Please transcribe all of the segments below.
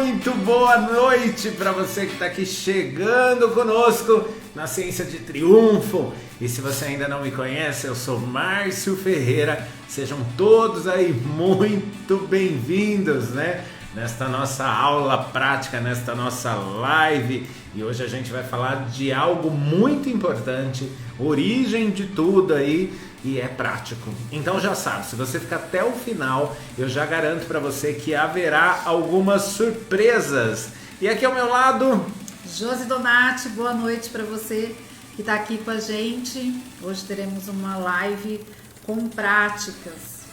Muito boa noite para você que está aqui chegando conosco na Ciência de Triunfo. E se você ainda não me conhece, eu sou Márcio Ferreira. Sejam todos aí muito bem-vindos, né? Nesta nossa aula prática, nesta nossa live. E hoje a gente vai falar de algo muito importante, origem de tudo aí, e é prático. Então já sabe, se você ficar até o final, eu já garanto para você que haverá algumas surpresas. E aqui ao meu lado, Josi Donati, boa noite para você que está aqui com a gente. Hoje teremos uma live com práticas.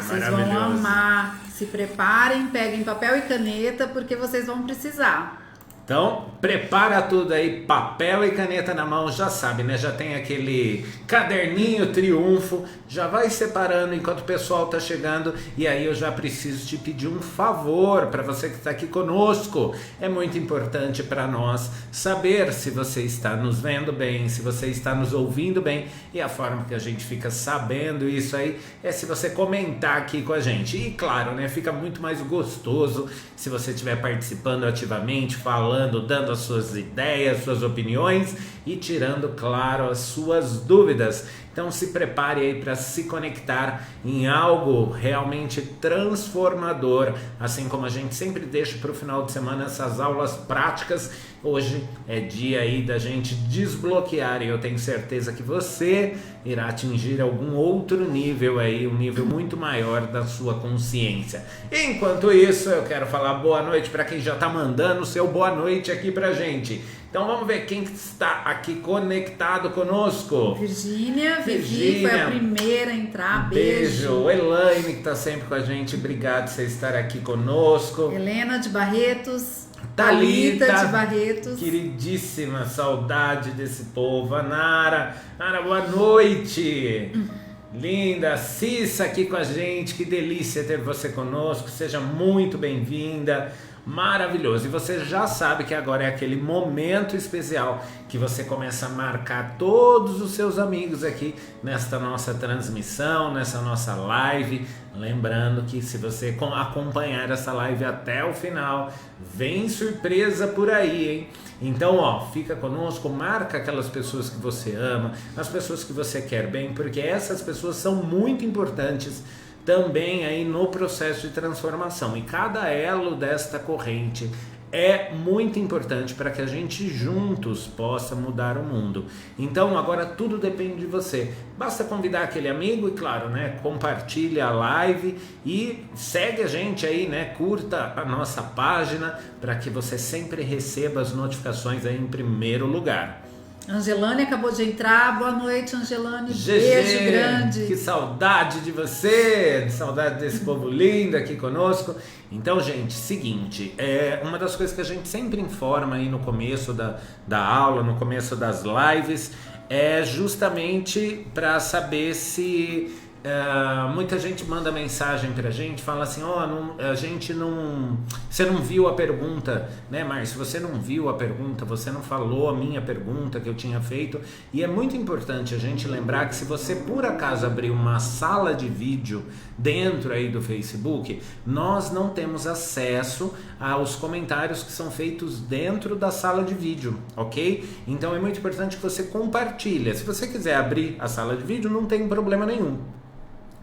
Vocês vão amar. Se preparem, peguem papel e caneta, porque vocês vão precisar. Então, prepara tudo aí, papel e caneta na mão, já sabe, né? Já tem aquele caderninho Triunfo, já vai separando enquanto o pessoal tá chegando. E aí eu já preciso te pedir um favor para você que está aqui conosco. É muito importante para nós saber se você está nos vendo bem, se você está nos ouvindo bem. E a forma que a gente fica sabendo isso aí é se você comentar aqui com a gente. E claro, né? Fica muito mais gostoso se você estiver participando ativamente, falando, dando as suas ideias, suas opiniões e tirando, claro, as suas dúvidas. Então se prepare aí para se conectar em algo realmente transformador, assim como a gente sempre deixa para o final de semana essas aulas práticas. Hoje é dia aí da gente desbloquear e eu tenho certeza que você irá atingir algum outro nível aí, um nível muito maior da sua consciência. Enquanto isso, eu quero falar boa noite para quem já está mandando o seu boa noite aqui pra gente. Então vamos ver quem está aqui conectado conosco. Virgínia, Vivi foi a primeira a entrar. Beijo. Elaine, que está sempre com a gente, obrigado por você estar aqui conosco. Helena de Barretos. Thalita de Barretos. Queridíssima, saudade desse povo. A Nara, boa noite. Linda, Cissa aqui com a gente, que delícia ter você conosco, seja muito bem-vinda. Maravilhoso, e você já sabe que agora é aquele momento especial que você começa a marcar todos os seus amigos aqui nesta nossa transmissão, nessa nossa live. Lembrando que se você acompanhar essa live até o final, vem surpresa por aí, hein? Então, fica conosco, marca aquelas pessoas que você ama, as pessoas que você quer bem, porque essas pessoas são muito importantes também aí no processo de transformação, e cada elo desta corrente é muito importante para que a gente juntos possa mudar o mundo. Então agora tudo depende de você, basta convidar aquele amigo e claro, né, compartilha a live e segue a gente aí, né, curta a nossa página para que você sempre receba as notificações aí em primeiro lugar. Angelane acabou de entrar, boa noite Angelane, beijo grande. Que saudade de você, saudade desse povo lindo aqui conosco. Então gente, seguinte, uma das coisas que a gente sempre informa aí no começo da aula, no começo das lives, é justamente para saber se... muita gente manda mensagem pra gente, fala assim, você não viu a pergunta, né, Márcio? Você não viu a pergunta, você não falou a minha pergunta que eu tinha feito. E é muito importante a gente lembrar que se você por acaso abrir uma sala de vídeo dentro aí do Facebook, nós não temos acesso aos comentários que são feitos dentro da sala de vídeo, ok? Então é muito importante que você compartilhe. Se você quiser abrir a sala de vídeo, não tem problema nenhum.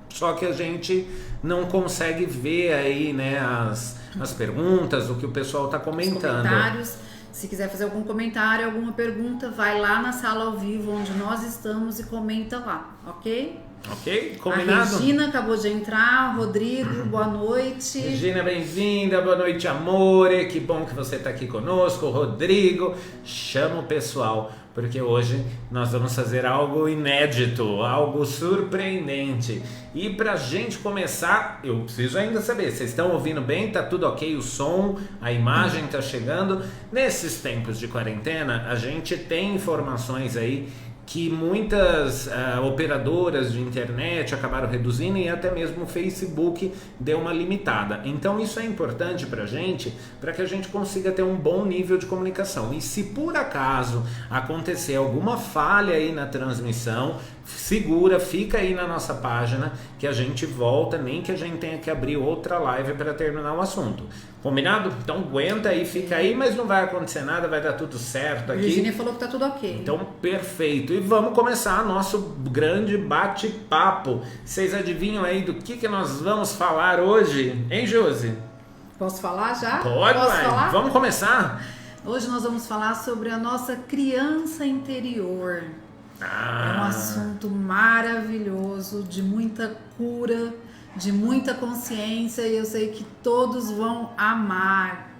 Só que a gente não consegue ver aí, né, as perguntas, o que o pessoal está comentando. Os comentários. Se quiser fazer algum comentário, alguma pergunta, vai lá na sala ao vivo onde nós estamos e comenta lá, ok? Ok? Combinado? A Regina acabou de entrar, Rodrigo, boa noite. Regina, bem-vinda, boa noite, amore, que bom que você está aqui conosco. Rodrigo, chama o pessoal, porque hoje nós vamos fazer algo inédito, algo surpreendente. E pra gente começar, eu preciso ainda saber, vocês estão ouvindo bem? Tá tudo ok? O som, a imagem tá chegando? Nesses tempos de quarentena, a gente tem informações aí que muitas operadoras de internet acabaram reduzindo e até mesmo o Facebook deu uma limitada. Então isso é importante para que a gente consiga ter um bom nível de comunicação. E se por acaso acontecer alguma falha aí na transmissão, segura, fica aí na nossa página que a gente volta, nem que a gente tenha que abrir outra live para terminar o assunto. Combinado? Então aguenta aí, fica aí, mas não vai acontecer nada, vai dar tudo certo aqui. Virginia falou que tá tudo ok. Então, perfeito. E vamos começar nosso grande bate-papo. Vocês adivinham aí do que nós vamos falar hoje? Hein, Josi? Posso falar já? Pode, Posso vai. falar? Vamos começar? Hoje nós vamos falar sobre a nossa criança interior. É um assunto maravilhoso, de muita cura, de muita consciência, e eu sei que todos vão amar.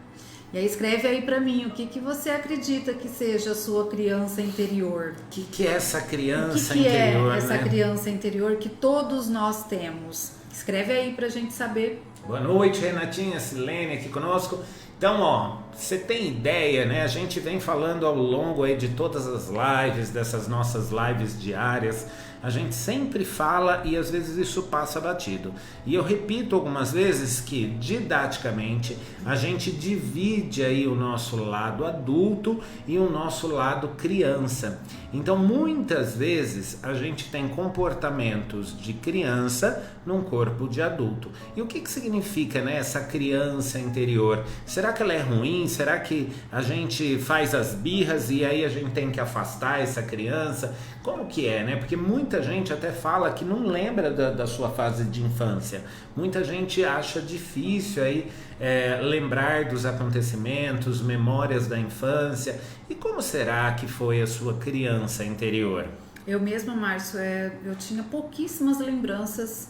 E aí escreve aí pra mim, o que você acredita que seja a sua criança interior? O que é essa criança interior, é essa criança interior que todos nós temos? Escreve aí pra gente saber. Boa noite, Renatinha, Silene aqui conosco. Então, ó, você tem ideia, né? A gente vem falando ao longo aí de todas as lives, dessas nossas lives diárias. A gente sempre fala e às vezes isso passa batido. E eu repito algumas vezes que, didaticamente, a gente divide aí o nosso lado adulto e o nosso lado criança. Então, muitas vezes, a gente tem comportamentos de criança num corpo de adulto. E o que significa, né, essa criança interior? Será que ela é ruim? Será que a gente faz as birras e aí a gente tem que afastar essa criança? Como que é, né? Porque muita gente até fala que não lembra da sua fase de infância. Muita gente acha difícil aí lembrar dos acontecimentos, memórias da infância. E como será que foi a sua criança interior? Eu mesma, Márcio, eu tinha pouquíssimas lembranças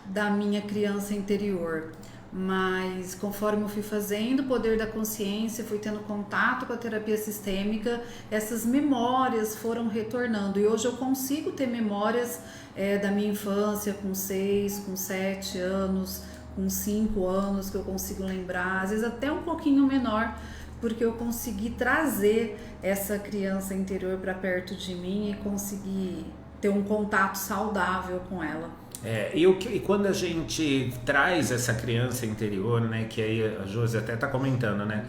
da minha criança interior. Mas conforme eu fui fazendo o poder da consciência, fui tendo contato com a terapia sistêmica, essas memórias foram retornando. E hoje eu consigo ter memórias da minha infância com 6, com 7 anos, com 5 anos, que eu consigo lembrar, às vezes até um pouquinho menor, porque eu consegui trazer essa criança interior para perto de mim e consegui ter um contato saudável com ela. E quando a gente traz essa criança interior, né, que aí a Josi até está comentando, né,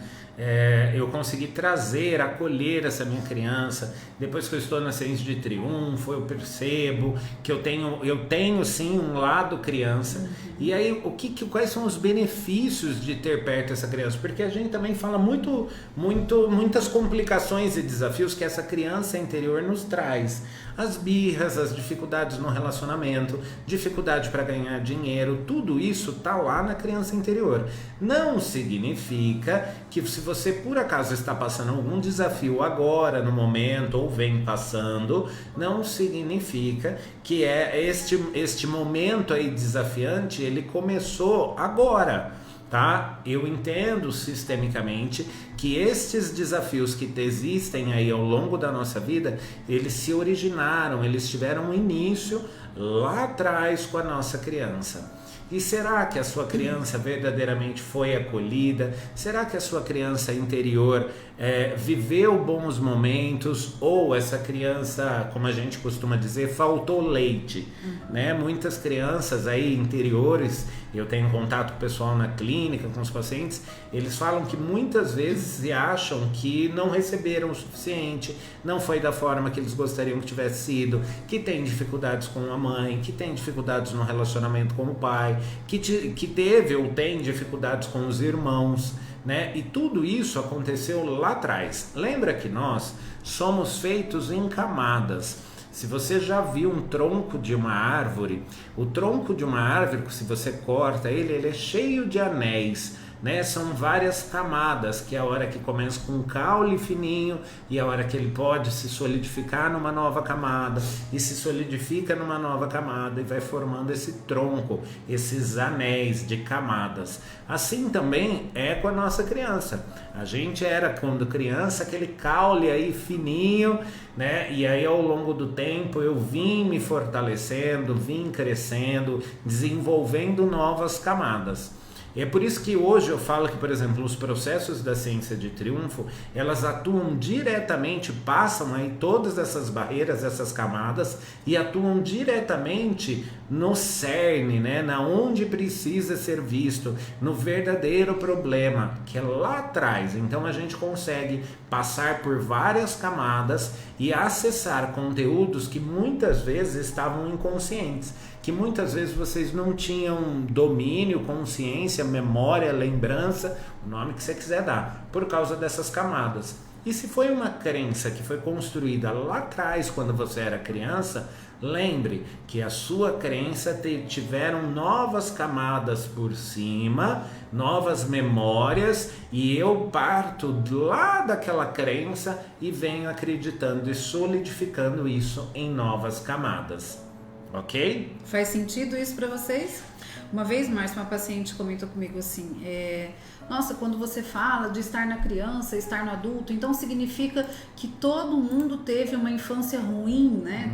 eu consegui trazer, acolher essa minha criança. Depois que eu estou na ciência de triunfo, eu percebo que eu tenho sim um lado criança. E aí quais são os benefícios de ter perto essa criança? Porque a gente também fala muitas complicações e desafios que essa criança interior nos traz. As birras, as dificuldades no relacionamento, dificuldade para ganhar dinheiro, tudo isso tá lá na criança interior. Não significa que se você por acaso está passando algum desafio agora, no momento, ou vem passando, não significa que este momento aí desafiante, ele começou agora. Tá? Eu entendo sistemicamente que estes desafios que existem aí ao longo da nossa vida, eles se originaram, eles tiveram um início lá atrás com a nossa criança. E será que a sua criança verdadeiramente foi acolhida? Será que a sua criança interior viveu bons momentos? Ou essa criança, como a gente costuma dizer, faltou leite? Né? Muitas crianças aí interiores, eu tenho contato pessoal na clínica com os pacientes, eles falam que muitas vezes acham que não receberam o suficiente, não foi da forma que eles gostariam que tivesse sido, que tem dificuldades com a mãe, que tem dificuldades no relacionamento com o pai, que teve ou tem dificuldades com os irmãos, né? E tudo isso aconteceu lá atrás. Lembra que nós somos feitos em camadas. Se você já viu um tronco de uma árvore, o tronco de uma árvore, se você corta ele é cheio de anéis, né? São várias camadas, que é a hora que começa com um caule fininho e a hora que ele pode se solidificar numa nova camada e se solidifica numa nova camada e vai formando esse tronco, esses anéis de camadas. Assim também é com a nossa criança. A gente era, quando criança, aquele caule aí fininho, né? E aí ao longo do tempo eu vim me fortalecendo, vim crescendo, desenvolvendo novas camadas. É por isso que hoje eu falo que, por exemplo, os processos da ciência de triunfo, elas atuam diretamente, passam aí todas essas barreiras, essas camadas, e atuam diretamente no cerne, né? Na onde precisa ser visto, no verdadeiro problema, que é lá atrás. Então a gente consegue passar por várias camadas e acessar conteúdos que muitas vezes estavam inconscientes, que muitas vezes vocês não tinham domínio, consciência, memória, lembrança, o nome que você quiser dar, por causa dessas camadas. E se foi uma crença que foi construída lá atrás, quando você era criança, lembre que a sua crença tiveram novas camadas por cima, novas memórias, e eu parto lá daquela crença e venho acreditando e solidificando isso em novas camadas. Ok? Faz sentido isso para vocês? Uma vez, Márcia, uma paciente comentou comigo assim, nossa, quando você fala de estar na criança, estar no adulto, então significa que todo mundo teve uma infância ruim, né?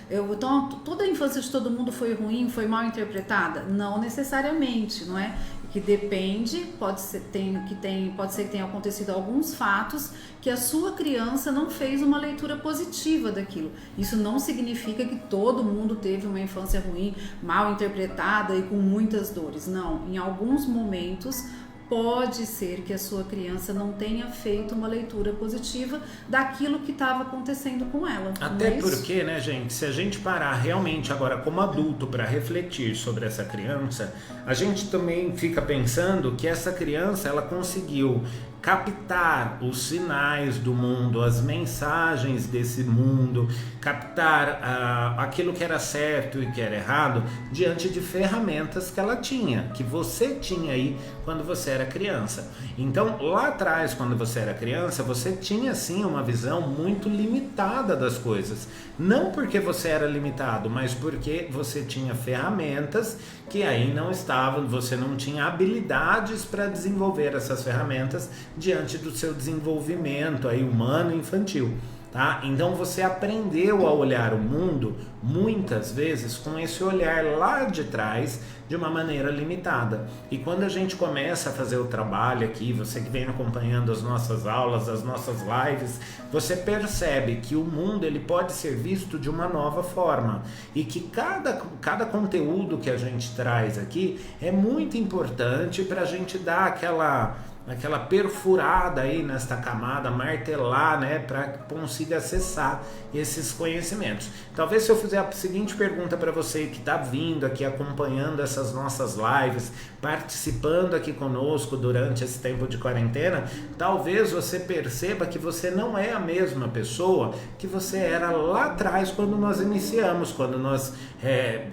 Então toda a infância de todo mundo foi ruim, foi mal interpretada? Não necessariamente, não é? Que depende, pode ser que tenha acontecido alguns fatos que a sua criança não fez uma leitura positiva daquilo. Isso não significa que todo mundo teve uma infância ruim, mal interpretada e com muitas dores. Não, em alguns momentos pode ser que a sua criança não tenha feito uma leitura positiva daquilo que estava acontecendo com ela. Até porque, né, gente, se a gente parar realmente agora como adulto para refletir sobre essa criança, a gente também fica pensando que essa criança, ela conseguiu captar os sinais do mundo, as mensagens desse mundo, captar aquilo que era certo e que era errado diante de ferramentas que ela tinha, que você tinha aí quando você era criança. Então, lá atrás, quando você era criança, você tinha sim uma visão muito limitada das coisas. Não porque você era limitado, mas porque você tinha ferramentas que aí não estavam, você não tinha habilidades para desenvolver essas ferramentas diante do seu desenvolvimento aí humano e infantil. Tá? Então você aprendeu a olhar o mundo muitas vezes com esse olhar lá de trás de uma maneira limitada. E quando a gente começa a fazer o trabalho aqui, você que vem acompanhando as nossas aulas, as nossas lives, você percebe que o mundo ele pode ser visto de uma nova forma e que cada conteúdo que a gente traz aqui é muito importante para a gente dar aquela perfurada aí nesta camada, martelar, né, para que consiga acessar esses conhecimentos. Talvez se eu fizer a seguinte pergunta para você que está vindo aqui, acompanhando essas nossas lives, participando aqui conosco durante esse tempo de quarentena, talvez você perceba que você não é a mesma pessoa que você era lá atrás quando nós iniciamos, quando nós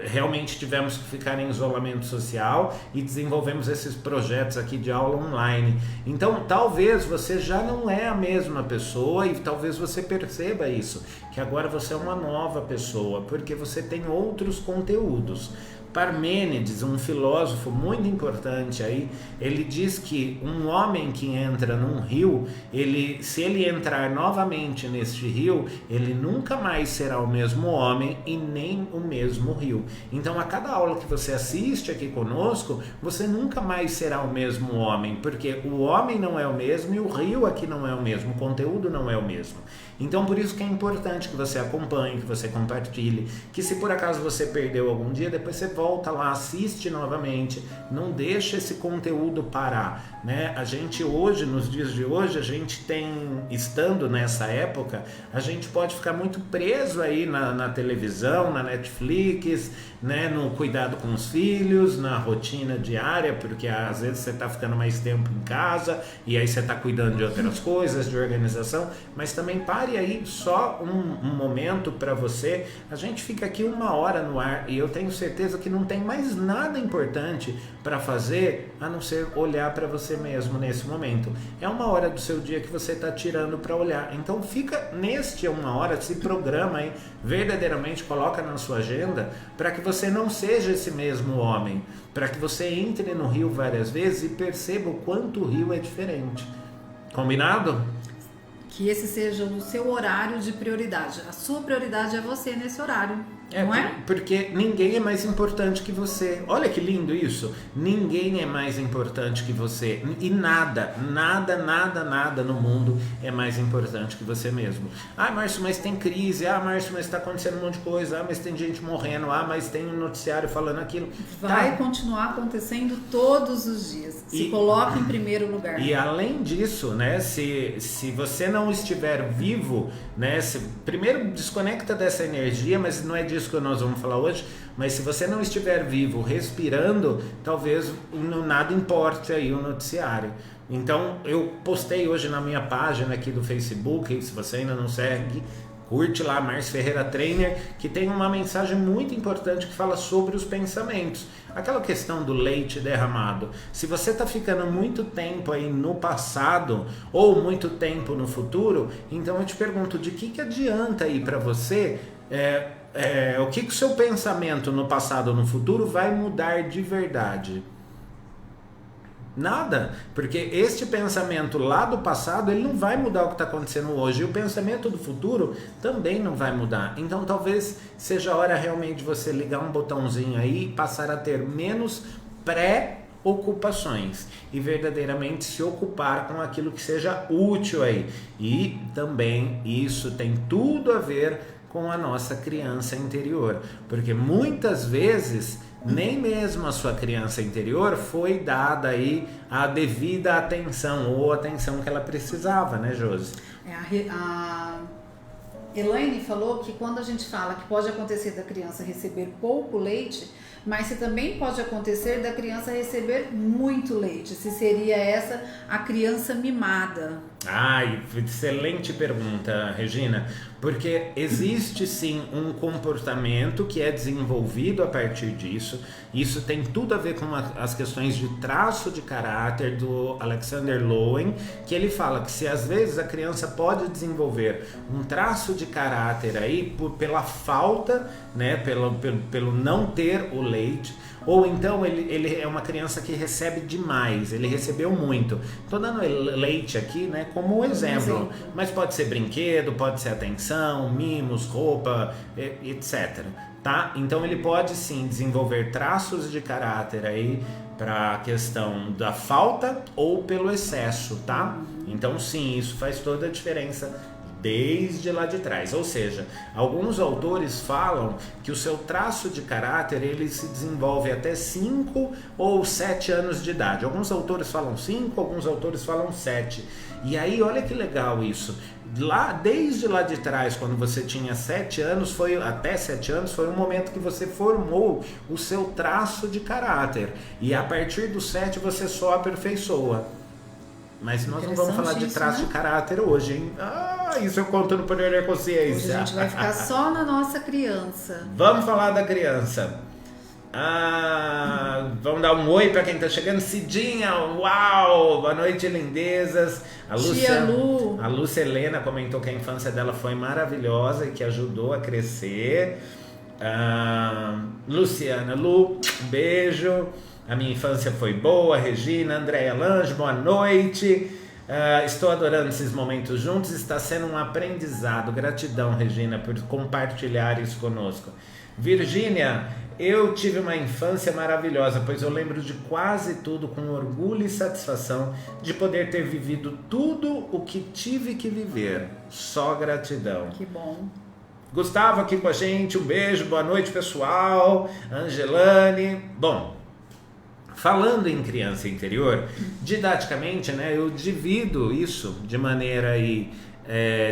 realmente tivemos que ficar em isolamento social e desenvolvemos esses projetos aqui de aula online. Então, talvez você já não é a mesma pessoa e talvez você perceba isso, que agora você é uma nova pessoa, porque você tem outros conteúdos. Parmênides, um filósofo muito importante aí, ele diz que um homem que entra num rio, se ele entrar novamente neste rio, ele nunca mais será o mesmo homem e nem o mesmo rio. Então, a cada aula que você assiste aqui conosco, você nunca mais será o mesmo homem, porque o homem não é o mesmo e o rio aqui não é o mesmo, o conteúdo não é o mesmo. Então, por isso que é importante que você acompanhe, que você compartilhe, que se por acaso você perdeu algum dia, depois você volta lá, assiste novamente, não deixa esse conteúdo parar, né? A gente hoje, nos dias de hoje, a gente tem, estando nessa época, a gente pode ficar muito preso aí na televisão, na Netflix, né? No cuidado com os filhos, na rotina diária, porque às vezes você está ficando mais tempo em casa e aí você está cuidando de outras coisas, de organização, mas também pare aí só um momento para você. A gente fica aqui 1 hora no ar e eu tenho certeza que não tem mais nada importante para fazer a não ser olhar para você mesmo nesse momento. É 1 hora do seu dia que você está tirando para olhar. Então fica neste 1 hora, se programa aí, verdadeiramente coloca na sua agenda para que você não seja esse mesmo homem, para que você entre no rio várias vezes e perceba o quanto o rio é diferente. Combinado? Que esse seja o seu horário de prioridade. A sua prioridade é você nesse horário. Não é? Porque ninguém é mais importante que você. Olha que lindo isso. Ninguém é mais importante que você. E nada no mundo é mais importante que você mesmo. Ah, Márcio, mas tem crise. Ah, Márcio, mas está acontecendo um monte de coisa. Ah, mas tem gente morrendo. Ah, mas tem um noticiário falando aquilo. Vai continuar acontecendo todos os dias. Se coloca em primeiro lugar. E além disso, né, se você não estiver vivo, né, primeiro desconecta dessa energia, mas não é disso que nós vamos falar hoje, mas se você não estiver vivo, respirando, talvez nada importe aí o noticiário. Então, eu postei hoje na minha página aqui do Facebook, se você ainda não segue, curte lá, Márcio Ferreira Trainer, que tem uma mensagem muito importante que fala sobre os pensamentos. Aquela questão do leite derramado. Se você está ficando muito tempo aí no passado ou muito tempo no futuro, então eu te pergunto, de que adianta aí para você... o que o seu pensamento no passado ou no futuro vai mudar de verdade? Nada, porque este pensamento lá do passado, ele não vai mudar o que está acontecendo hoje, e o pensamento do futuro também não vai mudar. Então talvez seja a hora realmente de você ligar um botãozinho aí e passar a ter menos preocupações e verdadeiramente se ocupar com aquilo que seja útil aí. E também isso tem tudo a ver com a nossa criança interior, porque muitas vezes nem mesmo a sua criança interior foi dada aí a devida atenção ou a atenção que ela precisava, né, Josi? A Elaine falou que quando a gente fala que pode acontecer da criança receber pouco leite, mas se também pode acontecer da criança receber muito leite, se seria essa a criança mimada. Excelente pergunta, Regina, porque existe sim um comportamento que é desenvolvido a partir disso. Isso tem tudo a ver com as questões de traço de caráter do Alexander Lowen, que ele fala que se às vezes a criança pode desenvolver um traço de caráter aí pela falta, né, pelo não ter o leite, ou então ele é uma criança que recebe demais, ele recebeu muito. Estou dando leite aqui, né, como um exemplo, mas pode ser brinquedo, pode ser atenção, mimos, roupa, etc. Tá? Então ele pode sim desenvolver traços de caráter aí para a questão da falta ou pelo excesso, tá? Então sim, isso faz toda a diferença desde lá de trás. Ou seja, alguns autores falam que o seu traço de caráter ele se desenvolve até 5 ou 7 anos de idade. Alguns autores falam 5, alguns autores falam 7. E aí, olha que legal isso. Desde lá de trás, quando você tinha 7 anos, até 7 anos, foi um momento que você formou o seu traço de caráter. E a partir dos 7 você só aperfeiçoa. Mas nós não vamos falar de traço, né, de caráter hoje, hein? Isso eu conto no Poder da Consciência. Hoje a gente vai ficar só na nossa criança. Vamos falar da criança. Vamos dar um oi para quem tá chegando. Cidinha, uau! Boa noite, lindezas. A Lúcia Helena comentou que a infância dela foi maravilhosa e que ajudou a crescer. Luciana Lu, um beijo. A minha infância foi boa. Regina, Andréia Lange, boa noite. Estou adorando esses momentos juntos. Está sendo um aprendizado. Gratidão, Regina, por compartilhar isso conosco. Virgínia, eu tive uma infância maravilhosa, pois eu lembro de quase tudo com orgulho e satisfação de poder ter vivido tudo o que tive que viver. Só gratidão. Que bom. Gustavo aqui com a gente, um beijo, boa noite, pessoal. Angelane. Bom, falando em criança interior, didaticamente, né, eu divido isso de maneira aí,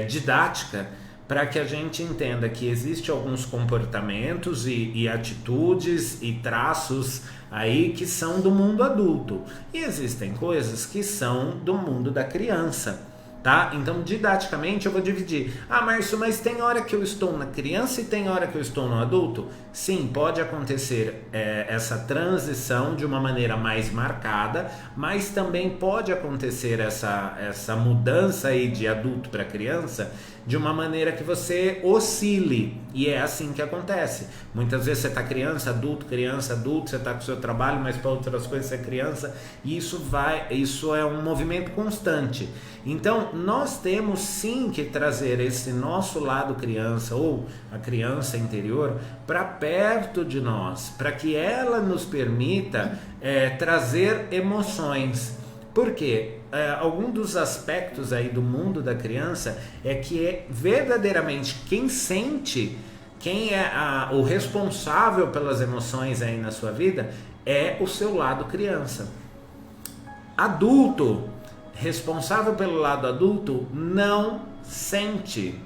didática, para que a gente entenda que existem alguns comportamentos e atitudes e traços aí que são do mundo adulto. E existem coisas que são do mundo da criança. Tá? Então, didaticamente, eu vou dividir. Márcio, mas tem hora que eu estou na criança e tem hora que eu estou no adulto? Sim, pode acontecer essa transição de uma maneira mais marcada, mas também pode acontecer essa mudança aí de adulto para criança de uma maneira que você oscile, e é assim que acontece. Muitas vezes você está criança, adulto, você está com o seu trabalho, mas para outras coisas você é criança, e isso é um movimento constante. Então, Então, nós temos sim que trazer esse nosso lado criança, ou a criança interior, para perto de nós, para que ela nos permita trazer emoções. Por quê? Algum dos aspectos aí do mundo da criança é que verdadeiramente quem sente, quem é o responsável pelas emoções aí na sua vida, é o seu lado criança. Adulto, responsável pelo lado adulto, não sente.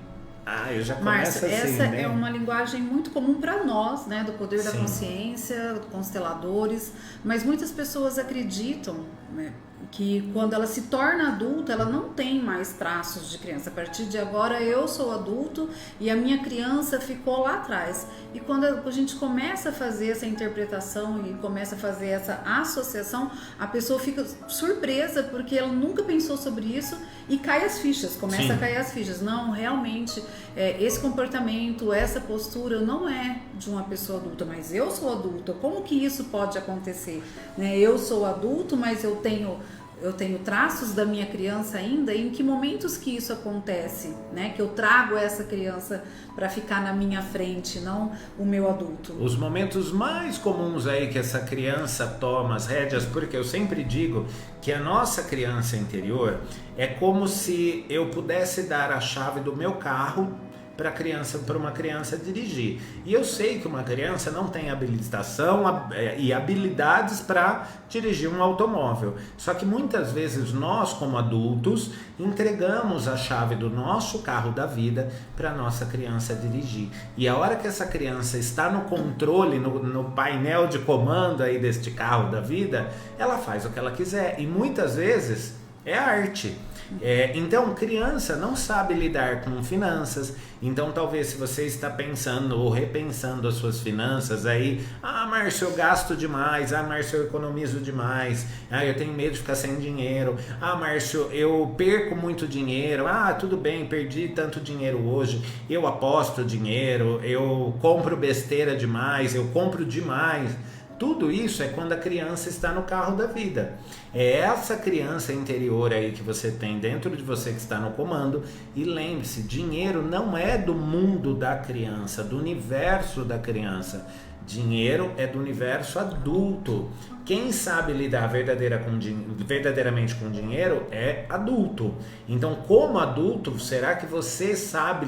Eu já começo Márcio, assim, essa né? é uma linguagem muito comum para nós, né, do poder da Sim. consciência, consteladores, mas muitas pessoas acreditam, né, que quando ela se torna adulta, ela não tem mais traços de criança. A partir de agora eu sou adulto e a minha criança ficou lá atrás. E quando a gente começa a fazer essa interpretação e começa a fazer essa associação, a pessoa fica surpresa porque ela nunca pensou sobre isso e cai as fichas, começa Sim. a cair as fichas. Não, realmente, esse comportamento, essa postura não é de uma pessoa adulta, mas eu sou adulta. Como que isso pode acontecer? Né? Eu sou adulto, mas eu tenho traços da minha criança ainda. Em que momentos que isso acontece, né? Que eu trago essa criança para ficar na minha frente, não o meu adulto. Os momentos mais comuns aí que essa criança toma as rédeas, porque eu sempre digo que a nossa criança interior é como se eu pudesse dar a chave do meu carro para uma criança dirigir. E eu sei que uma criança não tem habilitação e habilidades para dirigir um automóvel. Só que muitas vezes nós, como adultos, entregamos a chave do nosso carro da vida para nossa criança dirigir. E a hora que essa criança está no controle, no painel de comando aí deste carro da vida, ela faz o que ela quiser. E muitas vezes é arte. Então, criança não sabe lidar com finanças. Então, talvez se você está pensando ou repensando as suas finanças aí, Márcio, eu gasto demais, Márcio, eu economizo demais, eu tenho medo de ficar sem dinheiro, Márcio, eu perco muito dinheiro, tudo bem, perdi tanto dinheiro hoje, eu aposto dinheiro, eu compro besteira demais, eu compro demais. Tudo isso é quando a criança está no carro da vida. É essa criança interior aí que você tem dentro de você que está no comando. E lembre-se, dinheiro não é do mundo da criança, do universo da criança. Dinheiro é do universo adulto. Quem sabe lidar verdadeiramente com dinheiro é adulto. Então, como adulto, será que você sabe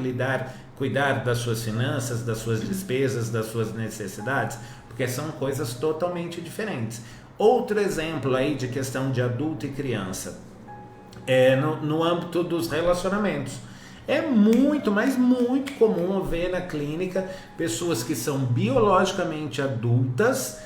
cuidar das suas finanças, das suas despesas, das suas necessidades? Porque são coisas totalmente diferentes. Outro exemplo aí de questão de adulto e criança no âmbito dos relacionamentos. É muito, mas muito comum ver na clínica pessoas que são biologicamente adultas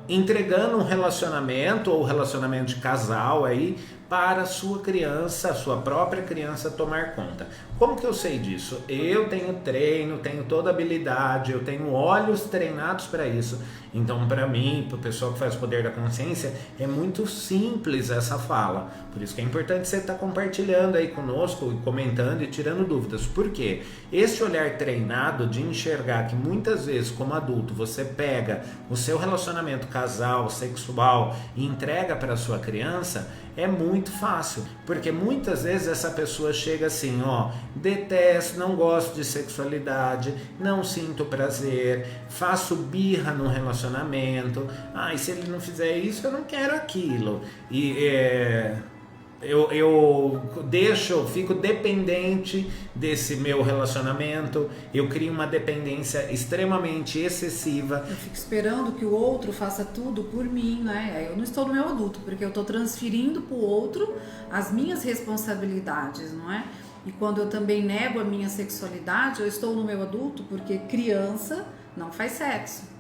entregando um relacionamento ou relacionamento de casal aí para a sua criança, a sua própria criança tomar conta. Como que eu sei disso? Eu tenho treino, tenho toda a habilidade, eu tenho olhos treinados para isso. Então, para mim, para o pessoal que faz o poder da consciência, é muito simples essa fala. Por isso que é importante você estar compartilhando aí conosco, comentando e tirando dúvidas. Por quê? Esse olhar treinado de enxergar que muitas vezes, como adulto, você pega o seu relacionamento casal, sexual e entrega para a sua criança, é muito fácil, porque muitas vezes essa pessoa chega assim, detesto, não gosto de sexualidade, não sinto prazer, faço birra no relacionamento, e se ele não fizer isso, eu não quero aquilo, eu fico dependente desse meu relacionamento, eu crio uma dependência extremamente excessiva. Eu fico esperando que o outro faça tudo por mim, né? Eu não estou no meu adulto, porque eu estou transferindo para o outro as minhas responsabilidades, não é? E quando eu também nego a minha sexualidade, eu estou no meu adulto, porque criança não faz sexo.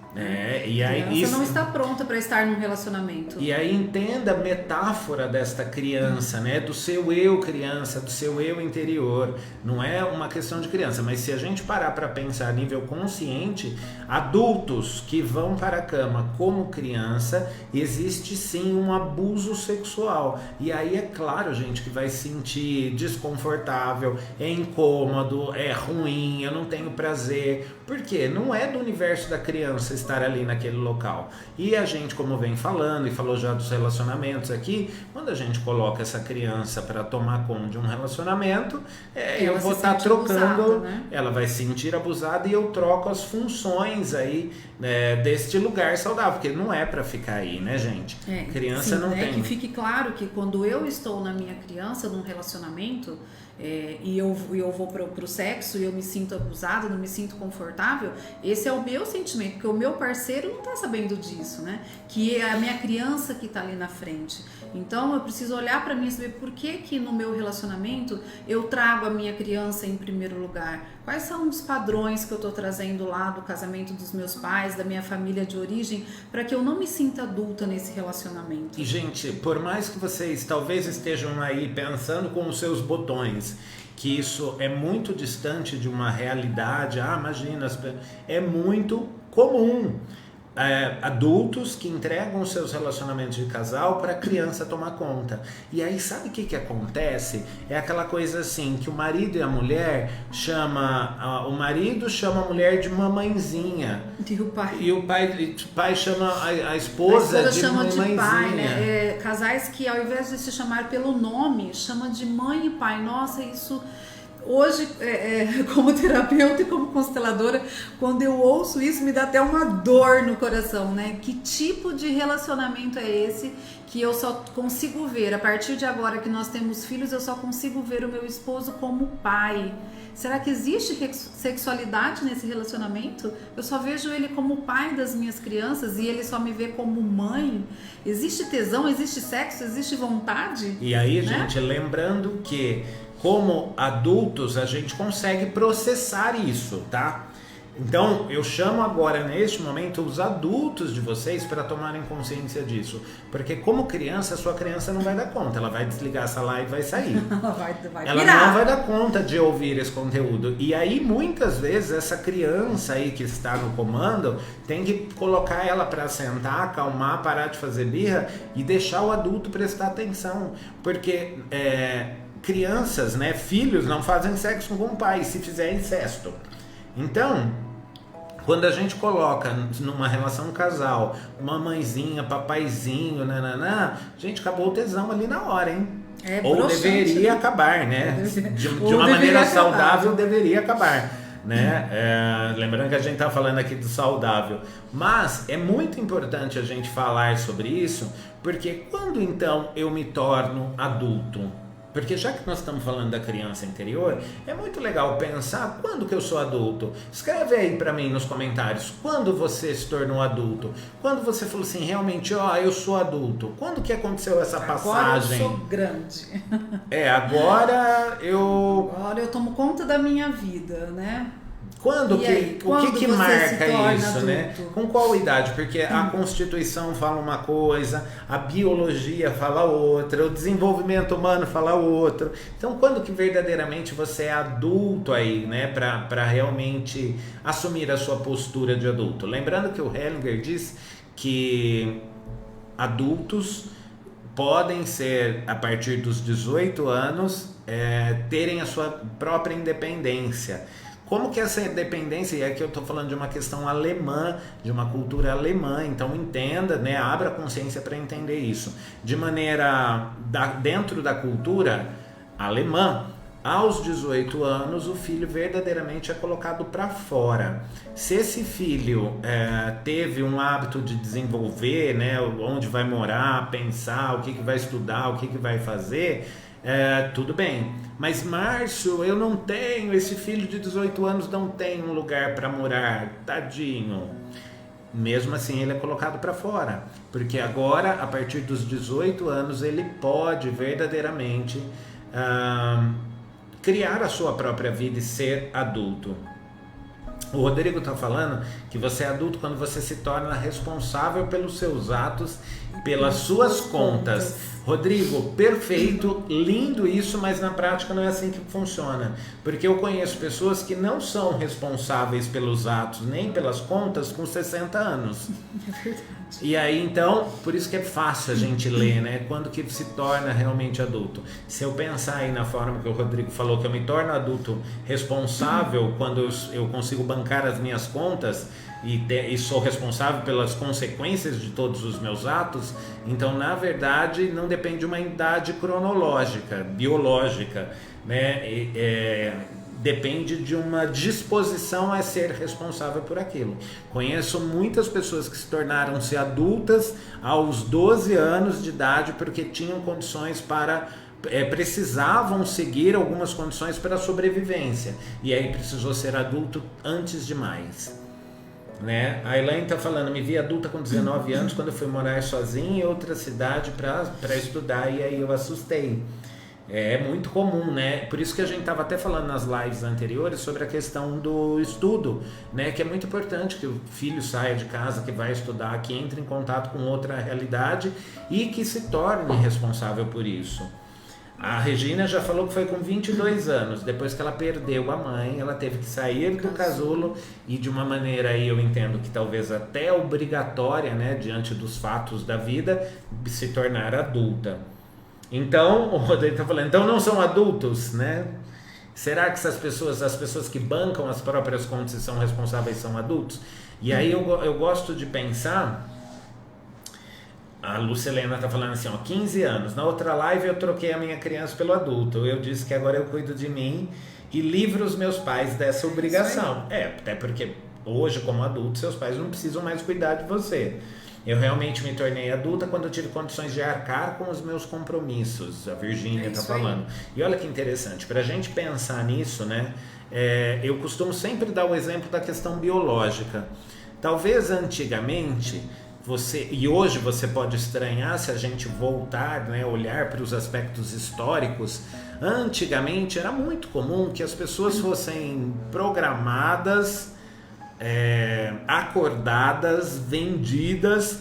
E aí criança não está pronta para estar num relacionamento. E aí entenda a metáfora desta criança, né? Do seu eu criança, do seu eu interior. Não é uma questão de criança, mas se a gente parar para pensar a nível consciente, adultos que vão para a cama como criança, existe sim um abuso sexual. E aí é claro, gente, que vai se sentir desconfortável, é incômodo, é ruim, eu não tenho prazer. Por quê? Não é do universo da criança estar ali naquele local. E a gente, como vem falando e falou já dos relacionamentos aqui, quando a gente coloca essa criança para tomar conta de um relacionamento, eu vou estar trocando, abusada, né? Ela vai se sentir abusada e eu troco as funções aí deste lugar saudável, porque não é para ficar aí, né, gente? Criança não tem. Que fique claro que quando eu estou na minha criança, num relacionamento, e eu vou pro sexo e eu me sinto abusada, não me sinto confortável, esse é o meu sentimento, porque o meu parceiro não tá sabendo disso, né? Que é a minha criança que tá ali na frente. Então eu preciso olhar para mim e saber por que no meu relacionamento eu trago a minha criança em primeiro lugar. Quais são os padrões que eu tô trazendo lá do casamento dos meus pais, da minha família de origem, para que eu não me sinta adulta nesse relacionamento. E gente, por mais que vocês talvez estejam aí pensando com os seus botões, que isso é muito distante de uma realidade, imagina, é muito comum. Adultos que entregam os seus relacionamentos de casal para a criança tomar conta. E aí sabe o que acontece? É aquela coisa assim, que o marido e a mulher o marido chama a mulher de mamãezinha. E o pai chama a esposa de chama mamãezinha. De pai, né? Casais que ao invés de se chamar pelo nome, chama de mãe e pai. Nossa, isso... Hoje, como terapeuta e como consteladora, quando eu ouço isso, me dá até uma dor no coração, né? Que tipo de relacionamento é esse que eu só consigo ver? A partir de agora que nós temos filhos, eu só consigo ver o meu esposo como pai. Será que existe sexualidade nesse relacionamento? Eu só vejo ele como pai das minhas crianças e ele só me vê como mãe. Existe tesão, existe sexo, existe vontade? E aí, né? Gente, lembrando que como adultos a gente consegue processar isso, tá? Então eu chamo agora neste momento os adultos de vocês para tomarem consciência disso, porque como criança, a sua criança não vai dar conta, ela vai desligar essa live e vai sair. Ela não vai dar conta de ouvir esse conteúdo. E aí muitas vezes essa criança aí que está no comando tem que colocar ela para sentar, acalmar, parar de fazer birra e deixar o adulto prestar atenção, porque crianças, né, filhos não fazem sexo com o pai, se fizer incesto. Então, quando a gente coloca numa relação casal, mamãezinha, papaizinho, gente, acabou o tesão ali na hora, hein? Ou deveria acabar, né? De uma maneira saudável, deveria acabar. Né? Lembrando que a gente está falando aqui do saudável, mas é muito importante a gente falar sobre isso, porque quando então eu me torno adulto? Porque já que nós estamos falando da criança interior, é muito legal pensar quando que eu sou adulto. Escreve aí para mim nos comentários, quando você se tornou adulto? Quando você falou assim, realmente, eu sou adulto. Quando que aconteceu essa passagem? Agora eu sou grande. Agora eu tomo conta da minha vida, né? O que marca isso, adulto? Né? Com qual idade? Porque a Constituição fala uma coisa, a biologia fala outra, o desenvolvimento humano fala outra. Então, quando que verdadeiramente você é adulto aí, né? Para realmente assumir a sua postura de adulto? Lembrando que o Hellinger diz que adultos podem ser, a partir dos 18 anos, terem a sua própria independência. Como que essa independência, e aqui eu estou falando de uma questão alemã, de uma cultura alemã, então entenda, né, abra a consciência para entender isso. De maneira, dentro da cultura alemã, aos 18 anos o filho verdadeiramente é colocado para fora. Se esse filho teve um hábito de desenvolver, né, onde vai morar, pensar, o que vai estudar, o que vai fazer, tudo bem. Mas Márcio, eu não tenho, esse filho de 18 anos não tem um lugar para morar, tadinho. Mesmo assim ele é colocado para fora, porque agora a partir dos 18 anos ele pode verdadeiramente criar a sua própria vida e ser adulto. O Rodrigo está falando que você é adulto quando você se torna responsável pelos seus atos, pelas suas contas. Rodrigo, perfeito, lindo isso, mas na prática não é assim que funciona. Porque eu conheço pessoas que não são responsáveis pelos atos nem pelas contas com 60 anos. É verdade. E aí, então, por isso que é fácil a gente ler, né? Quando que se torna realmente adulto. Se eu pensar aí na forma que o Rodrigo falou, que eu me torno adulto responsável quando eu consigo bancar as minhas contas, e sou responsável pelas consequências de todos os meus atos, então na verdade não depende de uma idade cronológica, biológica, né? Depende de uma disposição a ser responsável por aquilo. Conheço muitas pessoas que se tornaram-se adultas aos 12 anos de idade porque tinham condições para... precisavam seguir algumas condições para a sobrevivência. E aí precisou ser adulto antes demais. Né? A Elaine está falando, me vi adulta com 19 anos quando eu fui morar sozinha em outra cidade para estudar e aí eu assustei. É muito comum, né? Por isso que a gente estava até falando nas lives anteriores sobre a questão do estudo, né? Que é muito importante que o filho saia de casa, que vai estudar, que entre em contato com outra realidade e que se torne responsável por isso. A Regina já falou que foi com 22 anos, depois que ela perdeu a mãe, ela teve que sair do casulo e de uma maneira aí eu entendo que talvez até obrigatória, né? Diante dos fatos da vida, se tornar adulta. Então, o Rodrigo está falando, então não são adultos, né? Será que as pessoas que bancam as próprias contas e são responsáveis são adultos? E aí eu gosto de pensar, a Lucelena está falando assim, 15 anos, na outra live eu troquei a minha criança pelo adulto, eu disse que agora eu cuido de mim e livro os meus pais dessa obrigação. Até porque hoje como adulto seus pais não precisam mais cuidar de você. Eu realmente me tornei adulta quando eu tive condições de arcar com os meus compromissos. A Virgínia está falando. E olha que interessante, para a gente pensar nisso, né? Eu costumo sempre dar o exemplo da questão biológica. Talvez antigamente, e hoje você pode estranhar se a gente voltar, né, olhar para os aspectos históricos, antigamente era muito comum que as pessoas fossem programadas, acordadas, vendidas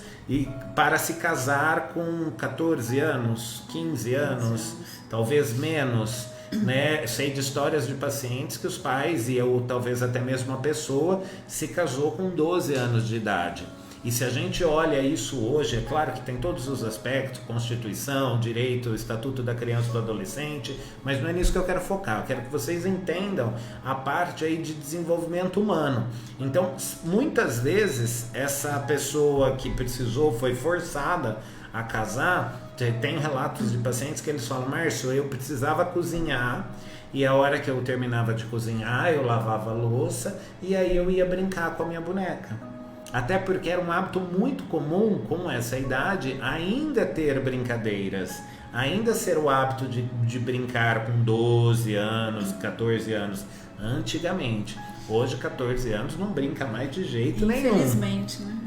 para se casar com 14 anos, 15 anos, talvez menos, né? Sei de histórias de pacientes que os pais ou talvez até mesmo a pessoa se casou com 12 anos de idade. E se a gente olha isso hoje, é claro que tem todos os aspectos, Constituição, Direito, Estatuto da Criança e do Adolescente, mas não é nisso que eu quero focar, eu quero que vocês entendam a parte aí de desenvolvimento humano. Então, muitas vezes, essa pessoa que precisou, foi forçada a casar, tem relatos de pacientes que eles falam, Márcio, eu precisava cozinhar, e a hora que eu terminava de cozinhar, eu lavava a louça, e aí eu ia brincar com a minha boneca. Até porque era um hábito muito comum com essa idade ainda ter brincadeiras, ainda ser o hábito de brincar com 12 anos, 14 anos, antigamente. Hoje, 14 anos, não brinca mais de jeito nenhum. Infelizmente, né?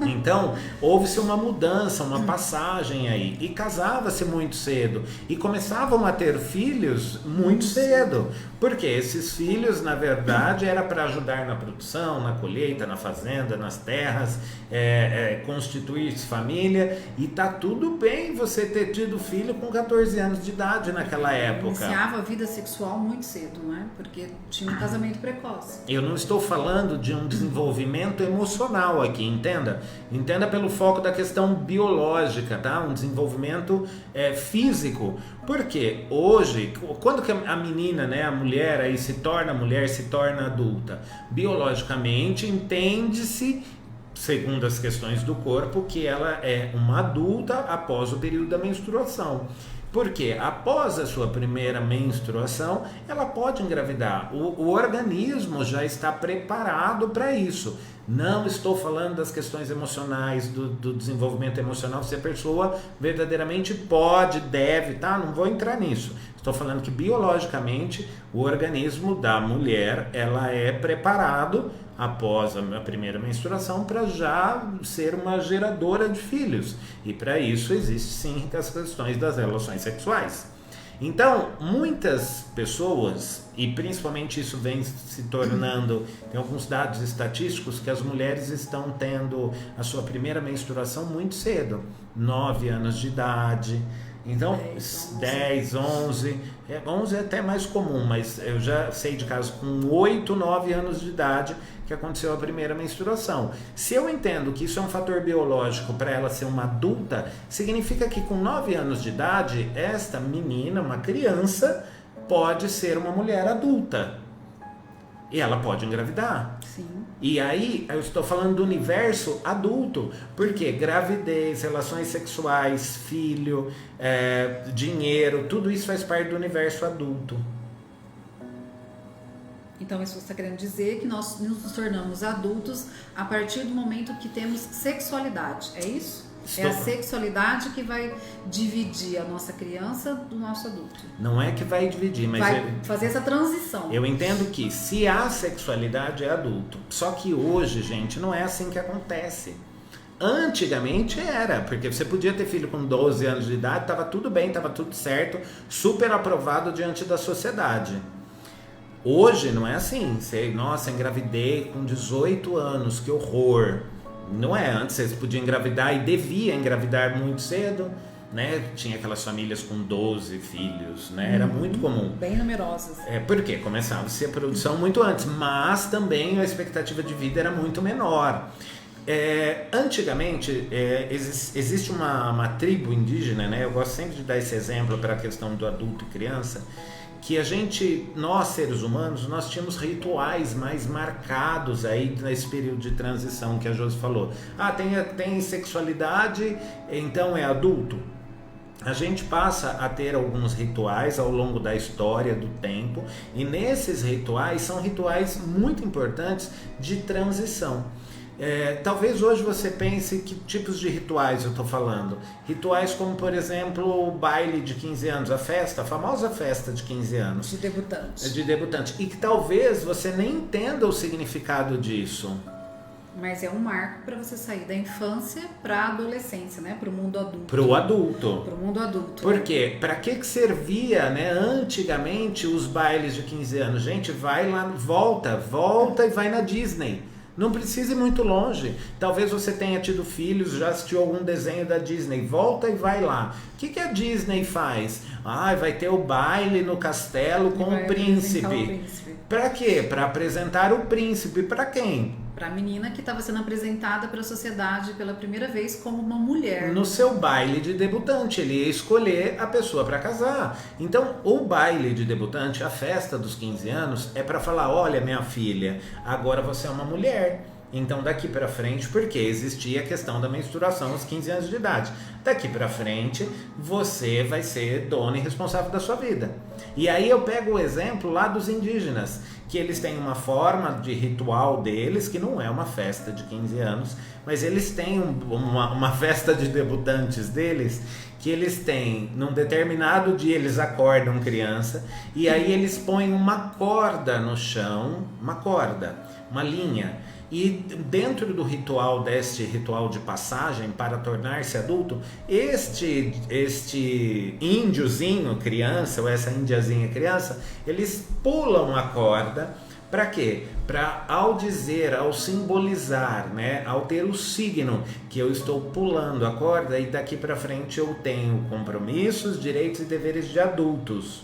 Então, houve-se uma mudança, uma passagem aí. E casava-se muito cedo. E começavam a ter filhos muito cedo. Porque esses filhos, na verdade, era para ajudar na produção, na colheita, na fazenda, nas terras, constituir família. E tá tudo bem você ter tido filho com 14 anos de idade naquela época. Iniciava a vida sexual muito cedo, né? Porque tinha um casamento precoce. Eu não estou falando de um desenvolvimento emocional aqui, entenda? Entenda pelo foco da questão biológica, tá? Um desenvolvimento físico. Porque hoje, quando que a menina, né, a mulher aí se torna mulher, se torna adulta? Biologicamente, entende-se, segundo as questões do corpo, que ela é uma adulta após o período da menstruação. Porque após a sua primeira menstruação, ela pode engravidar. O organismo já está preparado para isso. Não estou falando das questões emocionais, do desenvolvimento emocional, se a pessoa verdadeiramente pode, deve, tá? Não vou entrar nisso. Estou falando que biologicamente o organismo da mulher, ela é preparado após a primeira menstruação para já ser uma geradora de filhos. E para isso existe sim as questões das relações sexuais. Então, muitas pessoas, e principalmente isso vem se tornando, tem alguns dados estatísticos que as mulheres estão tendo a sua primeira menstruação muito cedo, 9 anos de idade. Então, 10, 11 é até mais comum, mas eu já sei de casos com 8, 9 anos de idade que aconteceu a primeira menstruação. Se eu entendo que isso é um fator biológico para ela ser uma adulta, significa que com 9 anos de idade, esta menina, uma criança, pode ser uma mulher adulta. E ela pode engravidar. Sim. E aí, eu estou falando do universo adulto, porque gravidez, relações sexuais, filho, dinheiro, tudo isso faz parte do universo adulto. Então, isso você está querendo dizer que nós nos tornamos adultos a partir do momento que temos sexualidade, é isso? É a sexualidade que vai dividir a nossa criança do nosso adulto. Não é que vai dividir, mas... Vai fazer essa transição. Eu entendo que se há sexualidade é adulto. Só que hoje, gente, não é assim que acontece. Antigamente era, porque você podia ter filho com 12 anos de idade, estava tudo bem, estava tudo certo, super aprovado diante da sociedade. Hoje não é assim. Nossa, engravidei com 18 anos, que horror. Não é, antes você podia engravidar e devia engravidar muito cedo, né? Tinha aquelas famílias com 12 filhos, né? Era muito comum. Bem numerosas. Porque começava-se a produção muito antes, mas também a expectativa de vida era muito menor. Antigamente, existe uma tribo indígena, né? Eu gosto sempre de dar esse exemplo para a questão do adulto e criança, que nós seres humanos, nós tínhamos rituais mais marcados aí nesse período de transição que a Josi falou. Tem sexualidade, então é adulto. A gente passa a ter alguns rituais ao longo da história, do tempo, e nesses rituais são rituais muito importantes de transição. Talvez hoje você pense que tipos de rituais eu estou falando. Rituais como, por exemplo, o baile de 15 anos, a famosa festa de 15 anos. De debutante. De debutante. E que talvez você nem entenda o significado disso. Mas é um marco para você sair da infância para a adolescência, né? Para o mundo adulto. Para o adulto. Para o mundo adulto. Por quê? Para que servia, né, antigamente os bailes de 15 anos? Gente, vai lá, volta e vai na Disney. Não precisa ir muito longe. Talvez você tenha tido filhos, já assistiu algum desenho da Disney. Volta e vai lá. O que a Disney faz? Vai ter o baile no castelo com o príncipe. Para quê? Para apresentar o príncipe. Para quem? Para a menina que estava sendo apresentada para a sociedade pela primeira vez como uma mulher. No seu baile de debutante, ele ia escolher a pessoa para casar. Então, o baile de debutante, a festa dos 15 anos, é para falar: olha, minha filha, agora você é uma mulher. Então, daqui para frente, porque existia a questão da menstruação aos 15 anos de idade. Daqui para frente, você vai ser dona e responsável da sua vida. E aí eu pego o exemplo lá dos indígenas, que eles têm uma forma de ritual deles, que não é uma festa de 15 anos, mas eles têm uma festa de debutantes deles, que eles têm, num determinado dia eles acordam criança, e aí eles põem uma corda no chão, uma linha, e dentro do ritual, deste ritual de passagem para tornar-se adulto, este índiozinho criança, ou essa indiazinha criança, eles pulam a corda. Para quê? Para ao simbolizar, né, ao ter o signo que eu estou pulando a corda e daqui para frente eu tenho compromissos, direitos e deveres de adultos.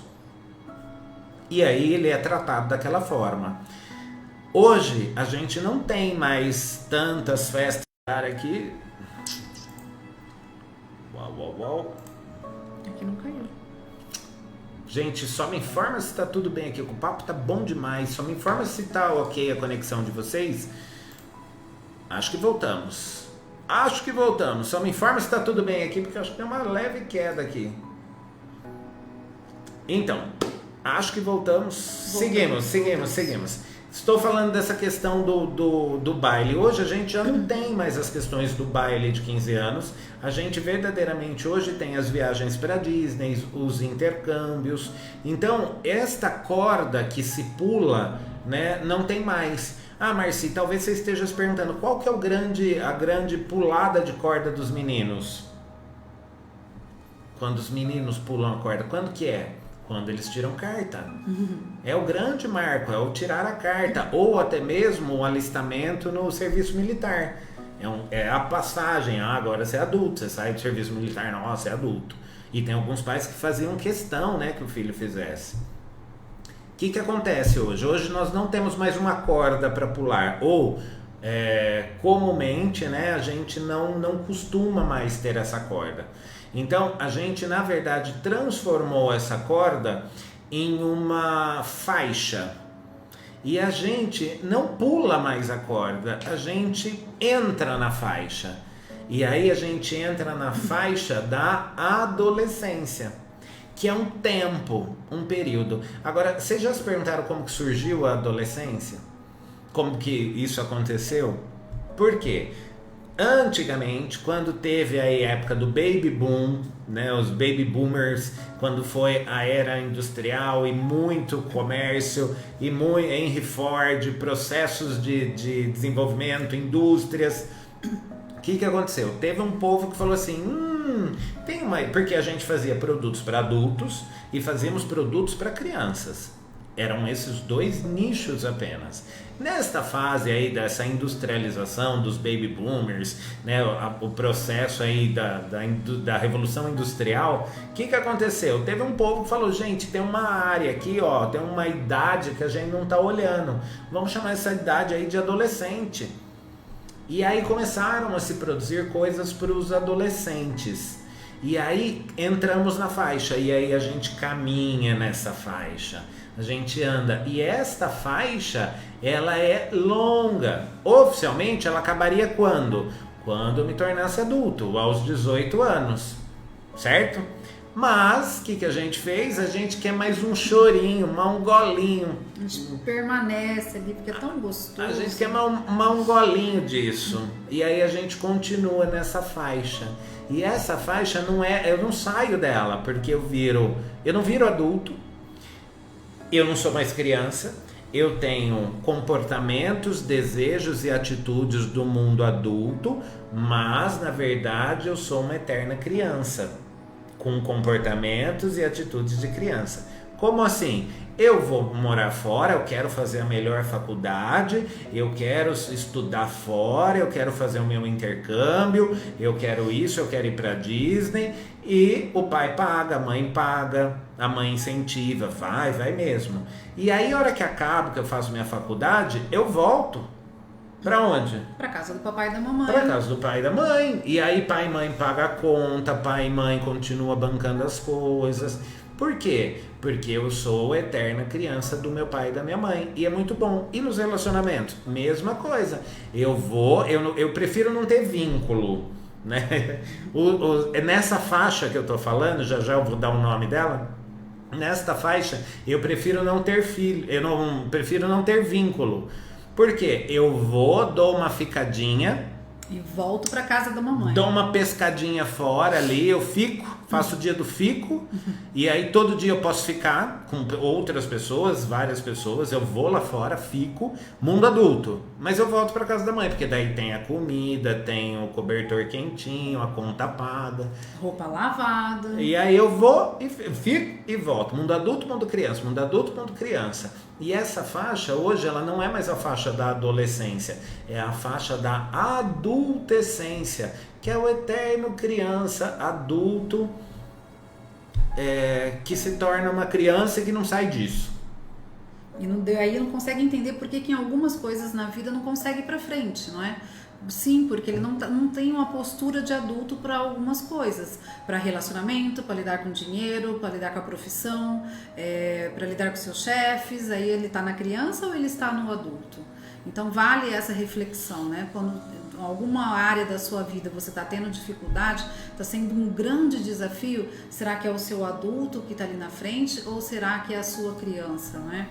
E aí ele é tratado daquela forma. Hoje a gente não tem mais tantas festas aqui. Uau. Aqui não caiu. Gente, só me informa se tá tudo bem aqui. O papo tá bom demais. Só me informa se tá ok a conexão de vocês. Acho que voltamos. Só me informa se tá tudo bem aqui, porque eu acho que tem uma leve queda aqui. Então, acho que voltamos. Seguimos. Estou falando dessa questão do baile. Hoje a gente já não tem mais as questões do baile de 15 anos. A gente verdadeiramente hoje tem as viagens para Disney, os intercâmbios. Então, esta corda que se pula, né, não tem mais. Marci, talvez você esteja se perguntando qual que é a grande pulada de corda dos meninos. Quando os meninos pulam a corda, quando que é? Quando eles tiram carta. É o grande marco, é o tirar a carta, ou até mesmo o alistamento no serviço militar. É a passagem, agora você é adulto, você sai do serviço militar, nossa, é adulto. E tem alguns pais que faziam questão, né, que o filho fizesse. O que acontece hoje? Hoje nós não temos mais uma corda para pular, ou comumente, né, a gente não costuma mais ter essa corda. Então, a gente, na verdade, transformou essa corda em uma faixa. E a gente não pula mais a corda, a gente entra na faixa. E aí a gente entra na faixa da adolescência, que é um tempo, um período. Agora, vocês já se perguntaram como que surgiu a adolescência? Como que isso aconteceu? Por quê? Antigamente, quando teve aí a época do baby boom, né, os baby boomers, quando foi a era industrial e muito comércio, e muito Henry Ford, processos de desenvolvimento, indústrias, o que aconteceu? Teve um povo que falou assim, porque a gente fazia produtos para adultos e fazíamos produtos para crianças. Eram esses dois nichos apenas. Nesta fase aí dessa industrialização dos baby boomers, né, o processo aí da revolução industrial, o que aconteceu? Teve um povo que falou, gente, tem uma área aqui, ó, tem uma idade que a gente não está olhando. Vamos chamar essa idade aí de adolescente. E aí começaram a se produzir coisas para os adolescentes. E aí entramos na faixa, e aí a gente caminha nessa faixa. A gente anda, e esta faixa, ela é longa. Oficialmente, ela acabaria quando? Quando eu me tornasse adulto, aos 18 anos, certo? Mas, o que a gente fez? A gente quer mais um chorinho, um golinho. A gente permanece ali, porque é tão gostoso. A gente quer um golinho disso. E aí a gente continua nessa faixa. E essa faixa não é, eu não saio dela, porque eu não viro adulto. Eu não sou mais criança, eu tenho comportamentos, desejos e atitudes do mundo adulto, mas na verdade eu sou uma eterna criança, com comportamentos e atitudes de criança. Como assim? Eu vou morar fora, eu quero fazer a melhor faculdade, eu quero estudar fora, eu quero fazer o meu intercâmbio, eu quero isso, eu quero ir para Disney, e o pai paga, a mãe incentiva, vai mesmo. E aí, a hora que acabo, que eu faço minha faculdade, eu volto. Pra onde? Pra casa do papai e da mamãe. Pra casa do pai e da mãe. E aí pai e mãe pagam a conta, pai e mãe continuam bancando as coisas. Por quê? Porque eu sou a eterna criança do meu pai e da minha mãe. E é muito bom. E nos relacionamentos? Mesma coisa. Eu prefiro não ter vínculo, né? Nessa faixa que eu tô falando, já eu vou dar o nome dela. Nesta faixa, eu prefiro não ter filho. Prefiro não ter vínculo. Por quê? Eu dou uma ficadinha. E volto pra casa da mamãe. Dou uma pescadinha fora ali, eu faço o dia do fico, e aí todo dia eu posso ficar com outras pessoas, várias pessoas, eu vou lá fora, fico, mundo adulto, mas eu volto pra casa da mãe, porque daí tem a comida, tem o cobertor quentinho, a conta paga. Roupa lavada. E aí eu vou, e fico e volto, mundo adulto, mundo criança, mundo adulto, mundo criança. E essa faixa, hoje, ela não é mais a faixa da adolescência, é a faixa da adultescência, que é o eterno criança, adulto, que se torna uma criança e que não sai disso. E aí não consegue entender por que em algumas coisas na vida não consegue ir pra frente, não é? Sim, porque ele não tem uma postura de adulto para algumas coisas, para relacionamento, para lidar com dinheiro, para lidar com a profissão, para lidar com seus chefes. Aí ele está na criança ou ele está no adulto? Então vale essa reflexão, né? Quando em alguma área da sua vida você está tendo dificuldade, está sendo um grande desafio, será que é o seu adulto que está ali na frente ou será que é a sua criança, não é?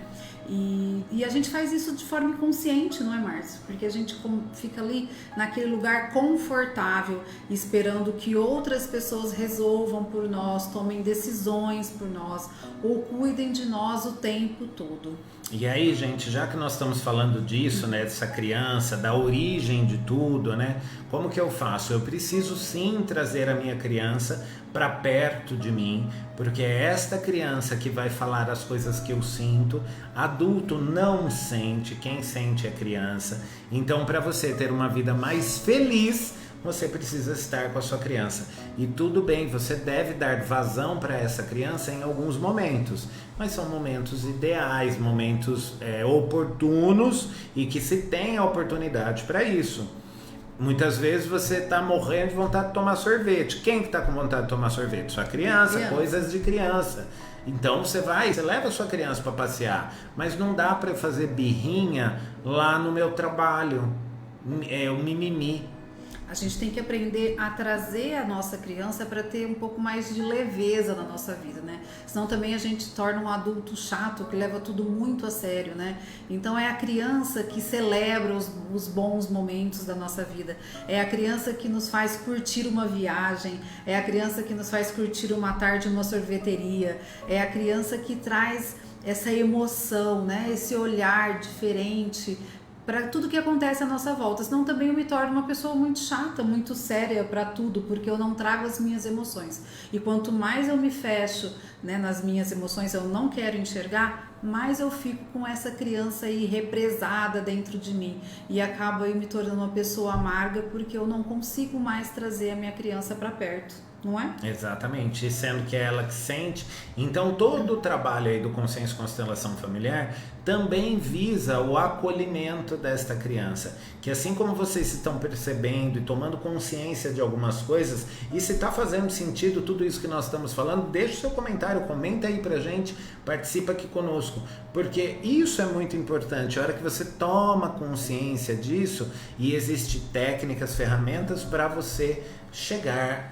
E a gente faz isso de forma inconsciente, não é, Márcio? Porque a gente fica ali naquele lugar confortável, esperando que outras pessoas resolvam por nós, tomem decisões por nós, ou cuidem de nós o tempo todo. E aí, gente, já que nós estamos falando disso, né, dessa criança, da origem de tudo, né, como que eu faço? Eu preciso sim trazer a minha criança para perto de mim, porque é esta criança que vai falar as coisas que eu sinto. Adulto não sente, quem sente é criança. Então, para você ter uma vida mais feliz, você precisa estar com a sua criança. E tudo bem, você deve dar vazão para essa criança em alguns momentos, mas são momentos ideais, momentos oportunos e que se tem a oportunidade para isso. Muitas vezes você está morrendo de vontade de tomar sorvete. Quem que está com vontade de tomar sorvete? Sua criança, coisas de criança. Então você leva a sua criança para passear, mas não dá para fazer birrinha lá no meu trabalho, é o mimimi. A gente tem que aprender a trazer a nossa criança para ter um pouco mais de leveza na nossa vida, né? Senão também a gente torna um adulto chato que leva tudo muito a sério, né? Então é a criança que celebra os bons momentos da nossa vida. É a criança que nos faz curtir uma viagem. É a criança que nos faz curtir uma tarde em uma sorveteria. É a criança que traz essa emoção, né? Esse olhar diferente para tudo que acontece à nossa volta. Senão também eu me torno uma pessoa muito chata, muito séria para tudo, porque eu não trago as minhas emoções. E quanto mais eu me fecho, né, nas minhas emoções, eu não quero enxergar, mais eu fico com essa criança aí represada dentro de mim. E acabo aí me tornando uma pessoa amarga, porque eu não consigo mais trazer a minha criança para perto. Não é? Exatamente, e sendo que é ela que sente. Então todo o trabalho aí do Consciência e Constelação Familiar também visa o acolhimento desta criança, que assim como vocês estão percebendo e tomando consciência de algumas coisas, e se está fazendo sentido tudo isso que nós estamos falando, deixa o seu comentário, comenta aí pra gente, participa aqui conosco, porque isso é muito importante. A hora que você toma consciência disso, e existem técnicas, ferramentas para você chegar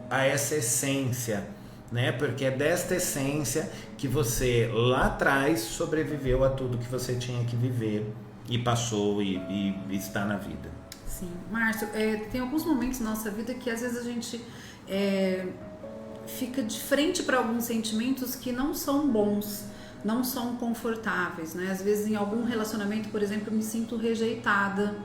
a essa essência, né? Porque é desta essência que você lá atrás sobreviveu a tudo que você tinha que viver e passou e está na vida. Sim, Márcio, tem alguns momentos na nossa vida que às vezes a gente fica de frente para alguns sentimentos que não são bons, não são confortáveis, né? Às vezes em algum relacionamento, por exemplo, eu me sinto rejeitada,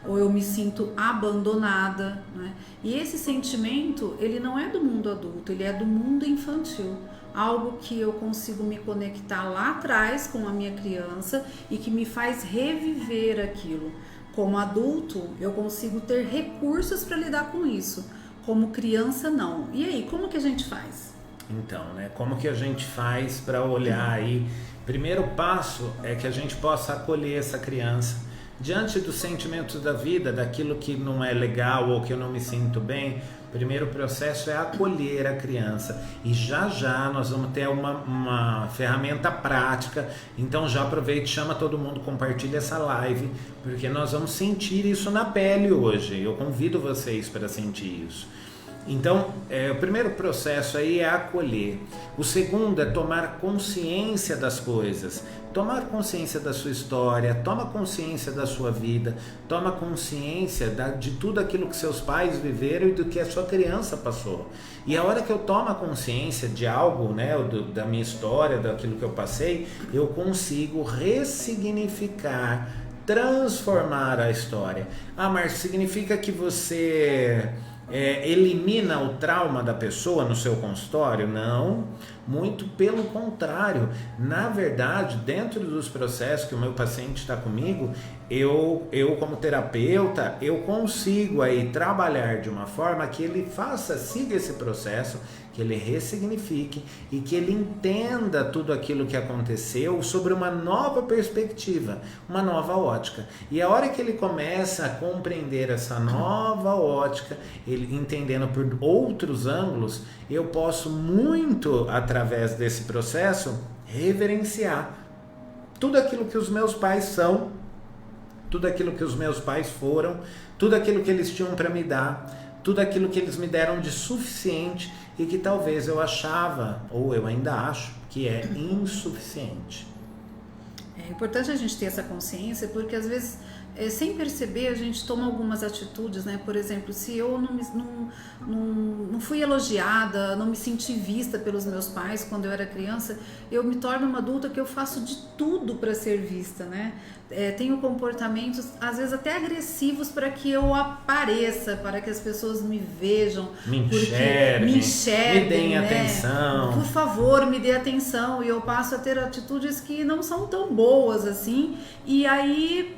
ou eu me sinto abandonada, né? E esse sentimento, ele não é do mundo adulto, ele é do mundo infantil. Algo que eu consigo me conectar lá atrás com a minha criança e que me faz reviver aquilo. Como adulto, eu consigo ter recursos para lidar com isso. Como criança, não. E aí, como que a gente faz? Então, né? Como que a gente faz para olhar aí? Primeiro passo é que a gente possa acolher essa criança diante dos sentimentos da vida, daquilo que não é legal ou que eu não me sinto bem. O primeiro processo é acolher a criança, e já nós vamos ter uma ferramenta prática. Então já aproveite, chama todo mundo, compartilha essa live, porque nós vamos sentir isso na pele hoje. Eu convido vocês para sentir isso. Então, o primeiro processo aí é acolher. O segundo é tomar consciência das coisas. Tomar consciência da sua história, toma consciência da sua vida, toma consciência de tudo aquilo que seus pais viveram e do que a sua criança passou. E a hora que eu tomo consciência de algo, né, da minha história, daquilo que eu passei, eu consigo ressignificar, transformar a história. Ah, Márcio, significa que você elimina o trauma da pessoa no seu consultório? Não, muito pelo contrário. Na verdade, dentro dos processos que o meu paciente está comigo, eu como terapeuta, eu consigo aí trabalhar de uma forma que ele siga esse processo, que ele ressignifique e que ele entenda tudo aquilo que aconteceu sobre uma nova perspectiva, uma nova ótica. E a hora que ele começa a compreender essa nova ótica, ele entendendo por outros ângulos, eu posso muito, através desse processo, reverenciar tudo aquilo que os meus pais são, tudo aquilo que os meus pais foram, tudo aquilo que eles tinham para me dar, tudo aquilo que eles me deram de suficiente e que talvez eu achava, ou eu ainda acho, que é insuficiente. É importante a gente ter essa consciência, porque às vezes, sem perceber, a gente toma algumas atitudes, né? Por exemplo, se eu não fui elogiada, não me senti vista pelos meus pais quando eu era criança, eu me torno uma adulta que eu faço de tudo para ser vista, né? Tenho comportamentos, às vezes até agressivos, para que eu apareça, para que as pessoas me vejam, me enxerguem, me deem, né? atenção. Por favor, me dê atenção. E eu passo a ter atitudes que não são tão boas assim, e aí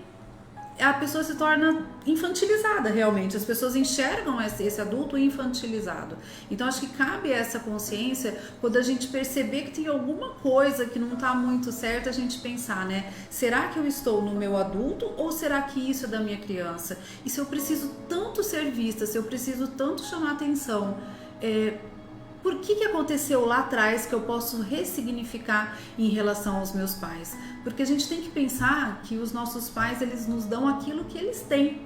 a pessoa se torna infantilizada realmente. As pessoas enxergam esse adulto infantilizado. Então acho que cabe essa consciência quando a gente perceber que tem alguma coisa que não está muito certa, a gente pensar, né? Será que eu estou no meu adulto ou será que isso é da minha criança? E se eu preciso tanto ser vista, se eu preciso tanto chamar atenção, por que aconteceu lá atrás que eu posso ressignificar em relação aos meus pais? Porque a gente tem que pensar que os nossos pais, eles nos dão aquilo que eles têm,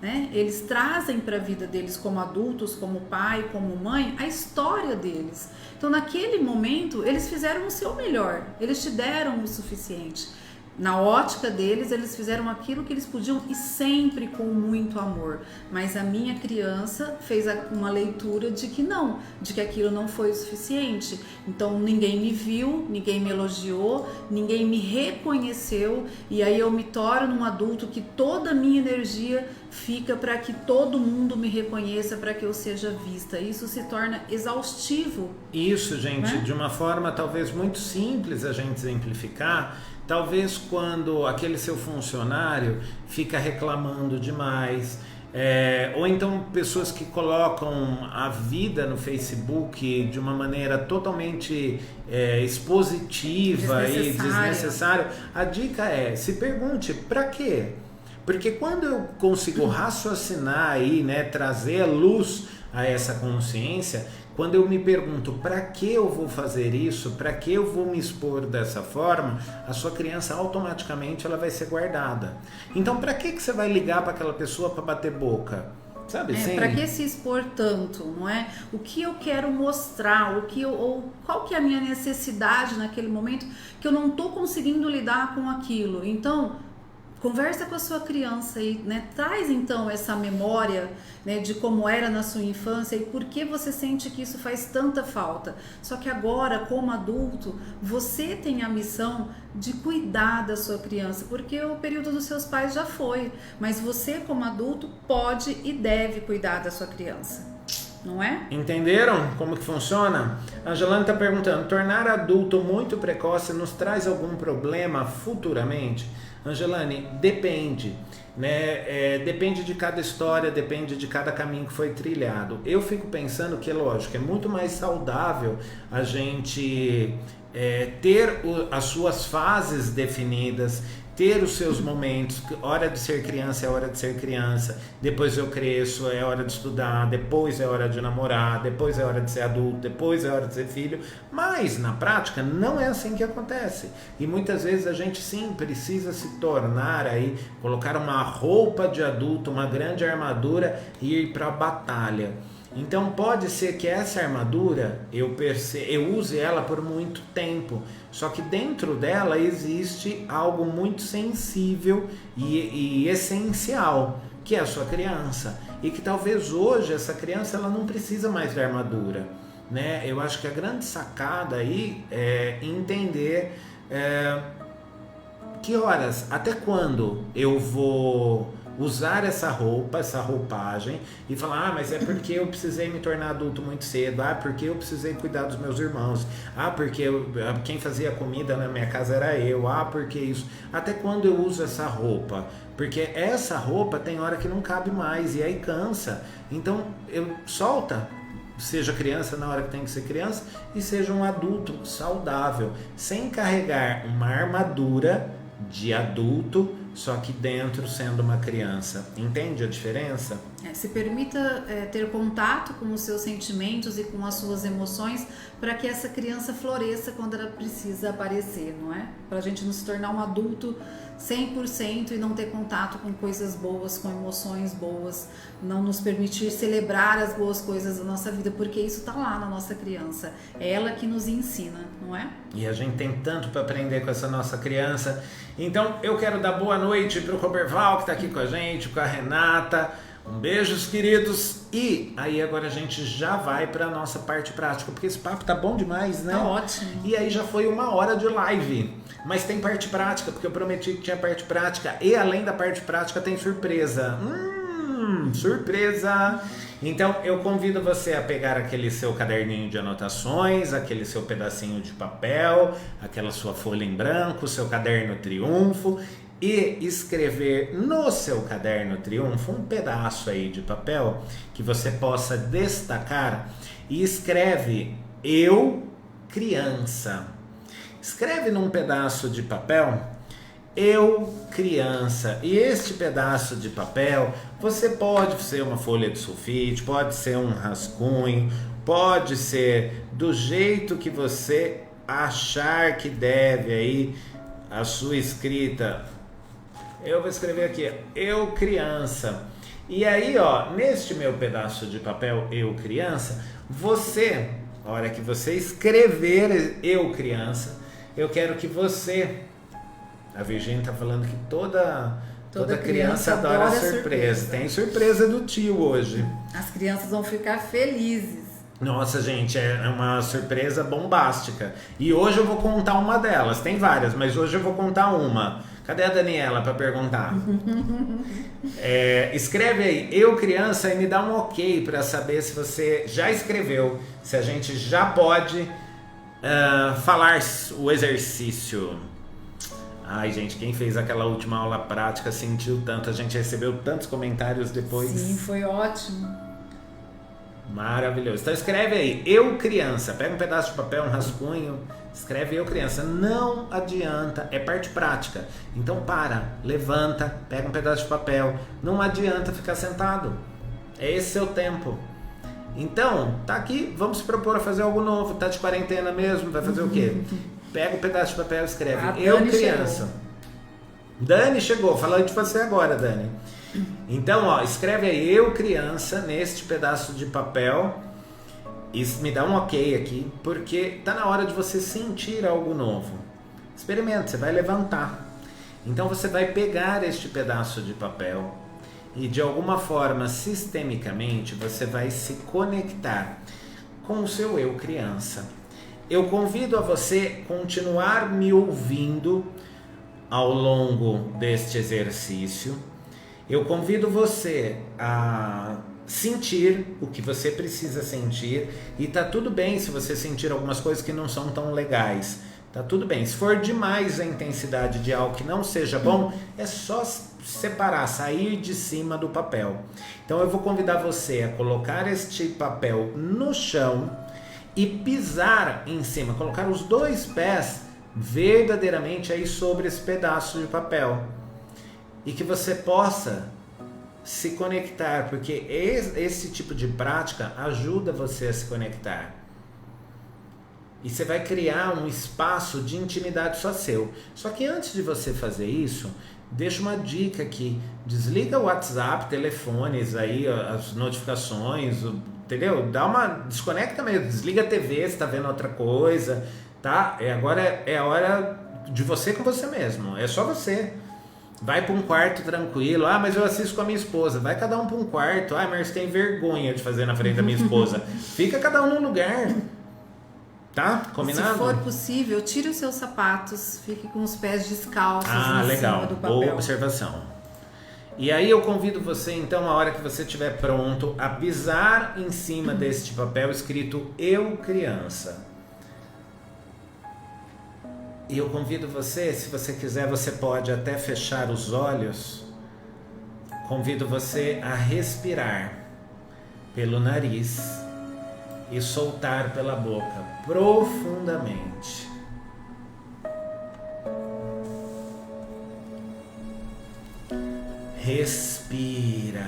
né? Eles trazem para a vida deles como adultos, como pai, como mãe, a história deles. Então naquele momento eles fizeram o seu melhor, eles te deram o suficiente. Na ótica deles, eles fizeram aquilo que eles podiam e sempre com muito amor. Mas a minha criança fez uma leitura de que não, de que aquilo não foi o suficiente. Então ninguém me viu, ninguém me elogiou, ninguém me reconheceu. E aí eu me torno um adulto que toda a minha energia fica para que todo mundo me reconheça, para que eu seja vista. Isso se torna exaustivo. Isso, gente, né? De uma forma talvez muito simples a gente exemplificar. Talvez quando aquele seu funcionário fica reclamando demais, ou então pessoas que colocam a vida no Facebook de uma maneira totalmente expositiva e desnecessária. A dica é, se pergunte, para quê? Porque quando eu consigo raciocinar aí, né, trazer a luz a essa consciência, quando eu me pergunto para que eu vou fazer isso, para que eu vou me expor dessa forma, a sua criança automaticamente ela vai ser guardada. Então para que você vai ligar para aquela pessoa para bater boca? Sabe assim? Para que se expor tanto, não é? O que eu quero mostrar, ou qual que é a minha necessidade naquele momento que eu não estou conseguindo lidar com aquilo. Então, conversa com a sua criança e, né, traz então essa memória, né, de como era na sua infância e por que você sente que isso faz tanta falta. Só que agora, como adulto, você tem a missão de cuidar da sua criança, porque o período dos seus pais já foi, mas você como adulto pode e deve cuidar da sua criança. Não é? Entenderam como que funciona? A Angelane está perguntando, tornar adulto muito precoce nos traz algum problema futuramente? Angelane, depende, né? Depende de cada história, depende de cada caminho que foi trilhado. Eu fico pensando que, lógico, é muito mais saudável a gente ter as suas fases definidas, ter os seus momentos. Hora de ser criança é hora de ser criança, depois eu cresço, é hora de estudar, depois é hora de namorar, depois é hora de ser adulto, depois é hora de ser filho. Mas na prática não é assim que acontece, e muitas vezes a gente sim precisa se tornar aí, colocar uma roupa de adulto, uma grande armadura e ir para a batalha. Então pode ser que essa armadura eu use ela por muito tempo, só que dentro dela existe algo muito sensível e essencial, que é a sua criança, e que talvez hoje essa criança ela não precisa mais de armadura, né? Eu acho que a grande sacada aí é entender que horas, até quando eu vou usar essa roupa, essa roupagem e falar, mas é porque eu precisei me tornar adulto muito cedo, porque eu precisei cuidar dos meus irmãos, porque quem fazia comida na minha casa era eu, porque isso. Até quando eu uso essa roupa? Porque essa roupa tem hora que não cabe mais e aí cansa. Então eu solta, seja criança na hora que tem que ser criança e seja um adulto saudável, sem carregar uma armadura de adulto, só que dentro sendo uma criança. Entende a diferença? Se permita ter contato com os seus sentimentos e com as suas emoções para que essa criança floresça quando ela precisa aparecer, não é? Para a gente não se tornar um adulto 100% e não ter contato com coisas boas, com emoções boas, não nos permitir celebrar as boas coisas da nossa vida, porque isso está lá na nossa criança, é ela que nos ensina, não é? E a gente tem tanto para aprender com essa nossa criança. Então eu quero dar boa noite para o Roberval, que está aqui com a gente, com a Renata. Um beijos, queridos. E aí agora a gente já vai para a nossa parte prática, porque esse papo tá bom demais, né? Tá ótimo. E aí já foi 1 hora de live, mas tem parte prática, porque eu prometi que tinha parte prática, e além da parte prática tem surpresa. Surpresa! Então eu convido você a pegar aquele seu caderninho de anotações, aquele seu pedacinho de papel, aquela sua folha em branco, seu caderno triunfo, e escrever no seu caderno Triunfo um pedaço aí de papel que você possa destacar e escreve eu criança. Escreve num pedaço de papel eu criança, e este pedaço de papel você pode ser uma folha de sulfite, pode ser um rascunho, pode ser do jeito que você achar que deve aí a sua escrita. Eu vou escrever aqui, eu criança. E aí, ó, neste meu pedaço de papel, eu criança, você, a hora que você escrever eu criança, eu quero que você, a Virgínia está falando que toda criança adora surpresa. Tem surpresa do tio hoje. As crianças vão ficar felizes. Nossa, gente, é uma surpresa bombástica. E hoje eu vou contar uma delas. Tem várias, mas hoje eu vou contar uma. Cadê a Daniela para perguntar? Escreve aí, eu criança, e me dá um ok para saber se você já escreveu, se a gente já pode falar o exercício. Ai, gente, quem fez aquela última aula prática sentiu tanto, a gente recebeu tantos comentários depois. Sim, foi ótimo. Maravilhoso. Então escreve aí, eu criança, pega um pedaço de papel, um rascunho, escreve eu criança. Não adianta, é parte prática. Então levanta, pega um pedaço de papel. Não adianta ficar sentado. É esse seu tempo. Então, tá aqui, vamos se propor a fazer algo novo. Tá de quarentena mesmo, vai fazer o quê? Pega um pedaço de papel e escreve eu criança. Dani chegou, falando de você agora, Dani. Então, ó, escreve aí eu criança neste pedaço de papel. Isso me dá um ok aqui, porque tá na hora de você sentir algo novo. Experimenta, você vai levantar. Então você vai pegar este pedaço de papel e de alguma forma, sistemicamente, você vai se conectar com o seu eu criança. Eu convido a você continuar me ouvindo ao longo deste exercício. Eu convido você a sentir o que você precisa sentir, e tá tudo bem se você sentir algumas coisas que não são tão legais. Tá tudo bem. Se for demais a intensidade de algo que não seja bom, é só separar, sair de cima do papel. Então eu vou convidar você a colocar este papel no chão e pisar em cima, colocar os dois pés verdadeiramente aí sobre esse pedaço de papel, e que você possa se conectar, porque esse tipo de prática ajuda você a se conectar. E você vai criar um espaço de intimidade só seu. Só que antes de você fazer isso, deixa uma dica aqui. Desliga o WhatsApp, telefones aí, as notificações, entendeu? Desconecta mesmo, desliga a TV se tá vendo outra coisa, tá? Agora é a hora de você com você mesmo, é só você. Vai para um quarto tranquilo. Ah, mas eu assisto com a minha esposa. Vai cada um para um quarto. Ah, mas tem vergonha de fazer na frente da minha esposa. Fica cada um num lugar. Tá? Combinado? Se for possível, tire os seus sapatos. Fique com os pés descalços em legal. cima do papel. Boa observação. E aí eu convido você, então, a hora que você estiver pronto, a pisar em cima deste papel escrito eu criança. E eu convido você, se você quiser, você pode até fechar os olhos. Convido você a respirar pelo nariz e soltar pela boca profundamente. Respira.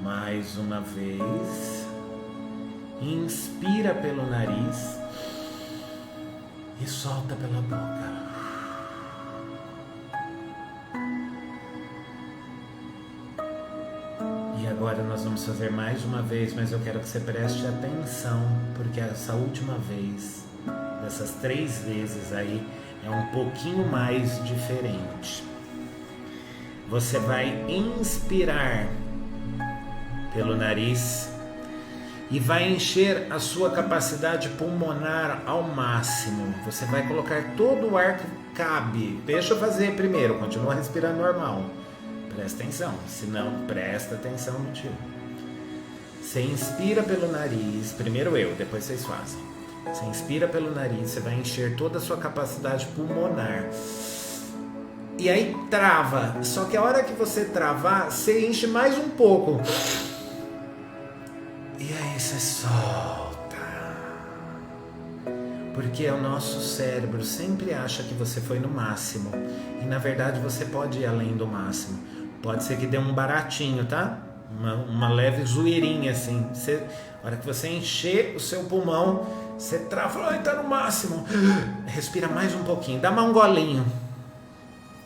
Mais uma vez. Inspira pelo nariz e solta pela boca. E agora nós vamos fazer mais uma vez, mas eu quero que você preste atenção, porque essa última vez, dessas 3 vezes aí, é um pouquinho mais diferente. Você vai inspirar pelo nariz e vai encher a sua capacidade pulmonar ao máximo. Você vai colocar todo o ar que cabe. Deixa eu fazer primeiro, continua respirando normal. Presta atenção, se não, presta atenção no tio. Você inspira pelo nariz, primeiro eu, depois vocês fazem. Você inspira pelo nariz, você vai encher toda a sua capacidade pulmonar. E aí trava. Só que a hora que você travar, você enche mais um pouco. E aí você solta. Porque o nosso cérebro sempre acha que você foi no máximo. E na verdade você pode ir além do máximo. Pode ser que dê um baratinho, tá? Uma leve zoeirinha assim. A hora que você encher o seu pulmão, você trava, ai, tá no máximo. Respira mais um pouquinho, dá um golinho.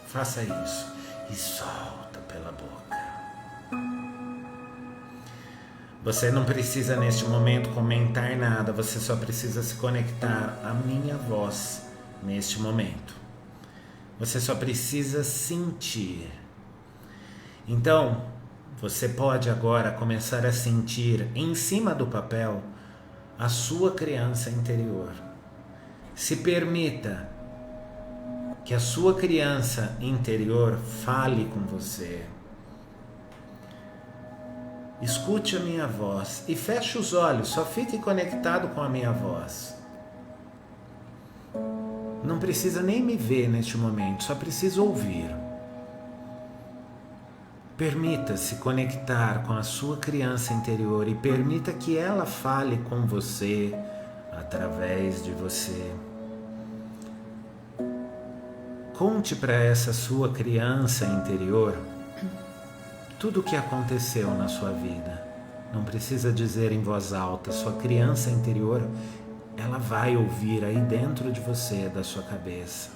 Faça isso e solta pela boca. Você não precisa neste momento comentar nada, você só precisa se conectar à minha voz neste momento. Você só precisa sentir. Então, você pode agora começar a sentir em cima do papel a sua criança interior. Se permita que a sua criança interior fale com você. Escute a minha voz e feche os olhos, só fique conectado com a minha voz. Não precisa nem me ver neste momento, só precisa ouvir. Permita-se conectar com a sua criança interior e permita que ela fale com você, através de você. Conte para essa sua criança interior tudo o que aconteceu na sua vida. Não precisa dizer em voz alta, sua criança interior, ela vai ouvir aí dentro de você, da sua cabeça.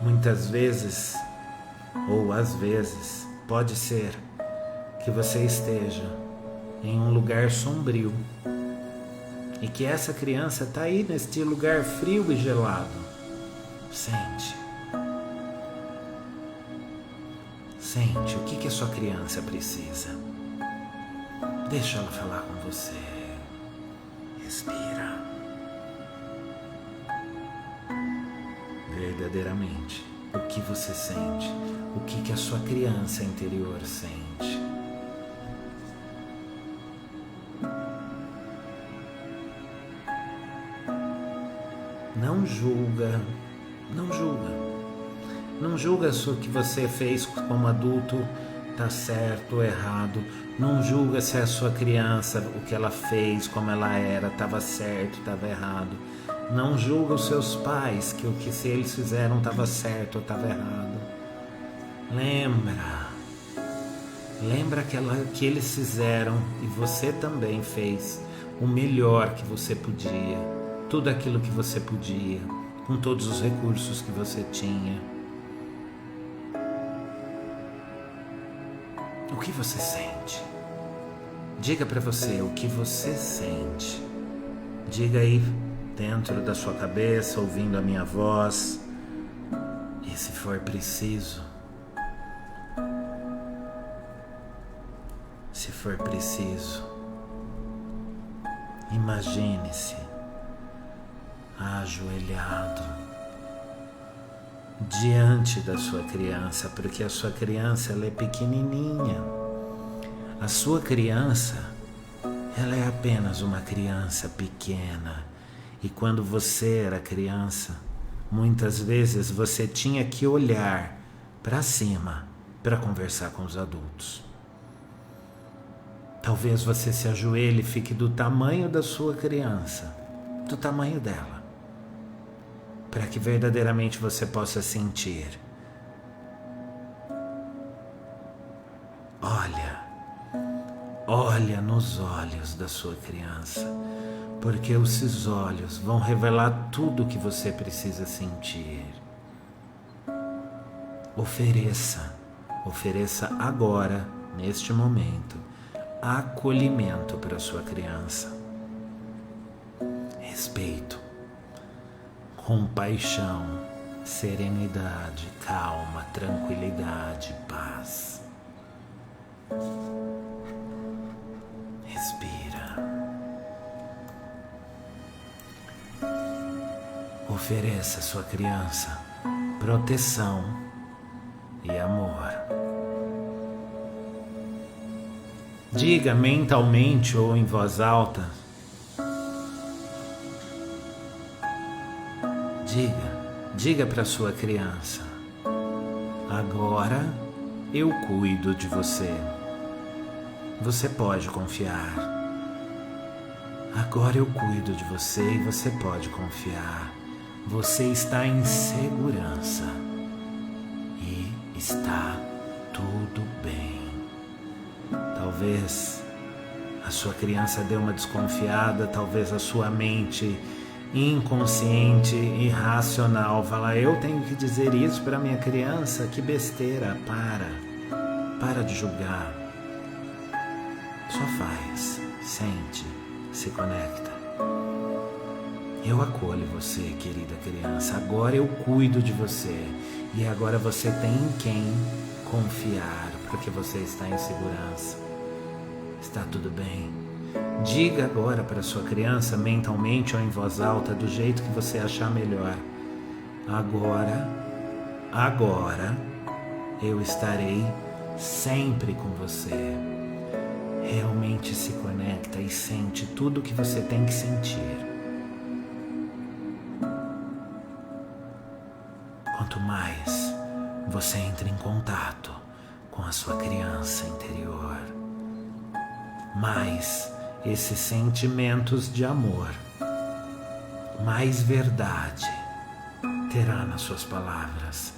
Muitas vezes, ou às vezes, pode ser que você esteja em um lugar sombrio e que essa criança está aí neste lugar frio e gelado. Sente. Sente o que a sua criança precisa. Deixa ela falar com você. Respira. Verdadeiramente, o que você sente? O que a sua criança interior sente? Não julga. Não julga. Não julga se o que você fez como adulto está certo ou errado. Não julga se a sua criança, o que ela fez, como ela era, estava certo, estava errado. Não julga os seus pais, que o que se eles fizeram estava certo ou estava errado. Lembra que eles fizeram e você também fez o melhor que você podia, tudo aquilo que você podia, com todos os recursos que você tinha. O que você sente? Diga para você o que você sente. Diga aí dentro da sua cabeça, ouvindo a minha voz. E se for preciso, imagine-se ajoelhado diante da sua criança, porque a sua criança ela é pequenininha. A sua criança, ela é apenas uma criança pequena. E quando você era criança, muitas vezes você tinha que olhar para cima para conversar com os adultos. Talvez você se ajoelhe e fique do tamanho da sua criança, do tamanho dela, para que verdadeiramente você possa sentir. Olha nos olhos da sua criança, porque esses olhos vão revelar tudo o que você precisa sentir. Ofereça agora, neste momento, acolhimento para a sua criança. Respeito, compaixão, serenidade, calma, tranquilidade, paz. Respira. Ofereça à sua criança proteção e amor. Diga mentalmente ou em voz alta Diga para sua criança: agora eu cuido de você. Você pode confiar. Agora eu cuido de você e você pode confiar. Você está em segurança e está tudo bem. Talvez a sua criança dê uma desconfiada, talvez a sua mente inconsciente, irracional fala: eu tenho que dizer isso para minha criança? Que besteira. Para de julgar. Só faz, sente, se conecta. Eu acolho você, querida criança. Agora eu cuido de você. E agora você tem em quem confiar, porque você está em segurança. Está tudo bem. Diga agora para sua criança, mentalmente ou em voz alta, do jeito que você achar melhor: agora eu estarei sempre com você. Realmente se conecta e sente tudo o que você tem que sentir. Quanto mais você entra em contato com a sua criança interior, mais esses sentimentos de amor, mais verdade terá nas suas palavras,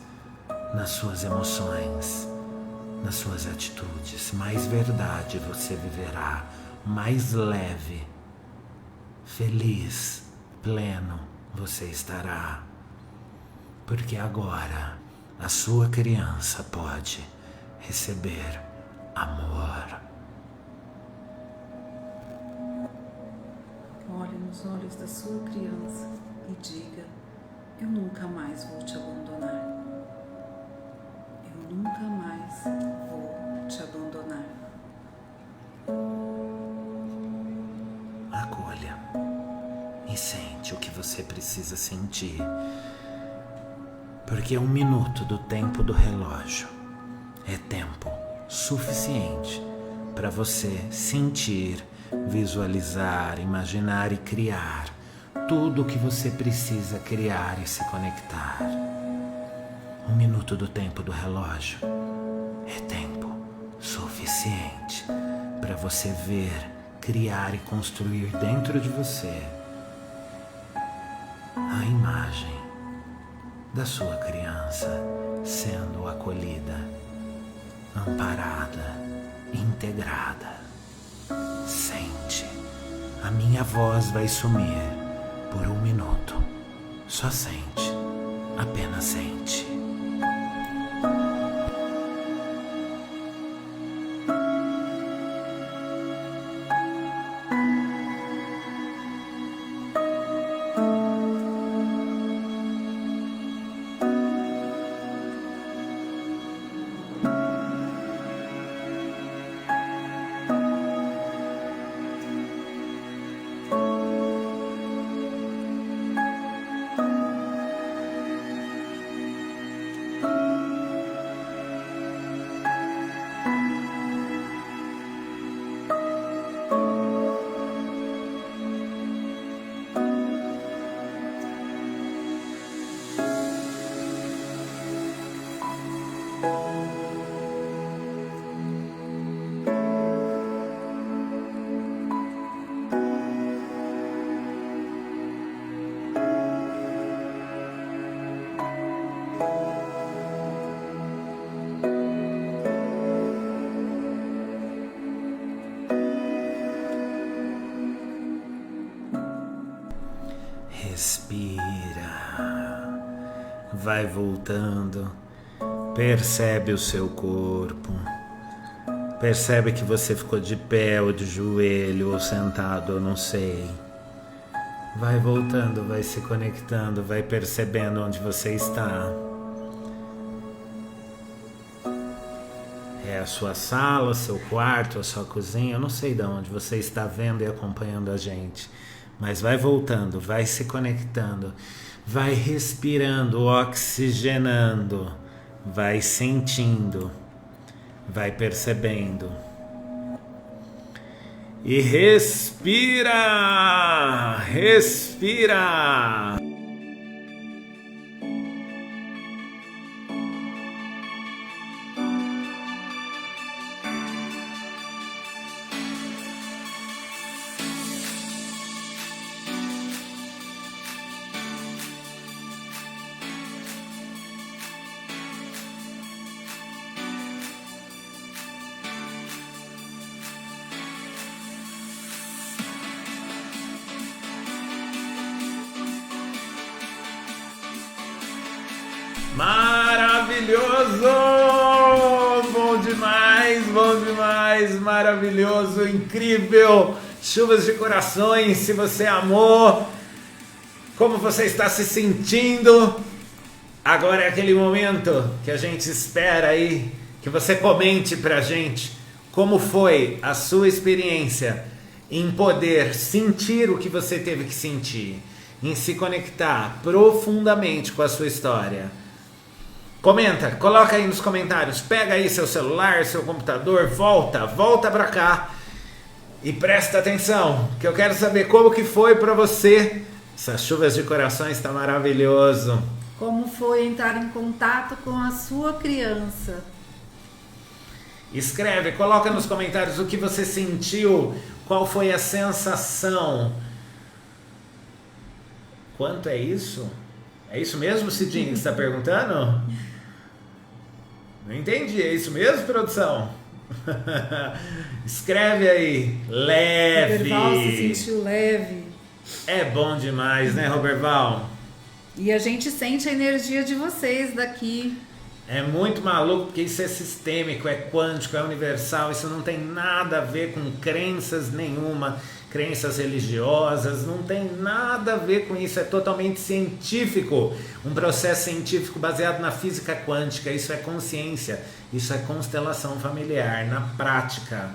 nas suas emoções, nas suas atitudes. Mais verdade você viverá, mais leve, feliz, pleno você estará. Porque agora a sua criança pode receber amor. Olhe nos olhos da sua criança e diga: eu nunca mais vou te abandonar. Eu nunca mais vou te abandonar. Acolha e sente o que você precisa sentir. Porque 1 minuto do tempo do relógio é tempo suficiente para você sentir, visualizar, imaginar e criar tudo o que você precisa criar e se conectar. 1 minuto do tempo do relógio é tempo suficiente para você ver, criar e construir dentro de você a imagem da sua criança sendo acolhida, amparada, integrada. Sente, a minha voz vai sumir por 1 minuto. Só sente, apenas sente. Respira, vai voltando, percebe o seu corpo, percebe que você ficou de pé ou de joelho ou sentado, eu não sei. Vai voltando, vai se conectando, vai percebendo onde você está. É a sua sala, o seu quarto, a sua cozinha, eu não sei de onde você está vendo e acompanhando a gente. Mas vai voltando, vai se conectando, vai respirando, oxigenando, vai sentindo, vai percebendo. E respira, respira. Maravilhoso! Bom demais, maravilhoso, incrível! Chuvas de corações, se você amou, como você está se sentindo? Agora é aquele momento que a gente espera aí, que você comente pra gente como foi a sua experiência em poder sentir o que você teve que sentir, em se conectar profundamente com a sua história. Comenta, coloca aí nos comentários, pega aí seu celular, seu computador, volta pra cá e presta atenção, que eu quero saber como que foi pra você. Essas chuvas de corações está maravilhoso. Como foi entrar em contato com a sua criança? Escreve, coloca nos comentários o que você sentiu, qual foi a sensação. Quanto é isso? É isso mesmo, Cidinho, que você está perguntando? Não entendi, é isso mesmo, produção? Escreve aí, leve. Roberval se sentiu leve. É bom demais, né, Roberval? E a gente sente a energia de vocês daqui. É muito maluco, porque isso é sistêmico, é quântico, é universal, isso não tem nada a ver com crenças nenhuma, crenças religiosas, não tem nada a ver com isso, é totalmente científico, um processo científico baseado na física quântica, isso é consciência, isso é constelação familiar, na prática.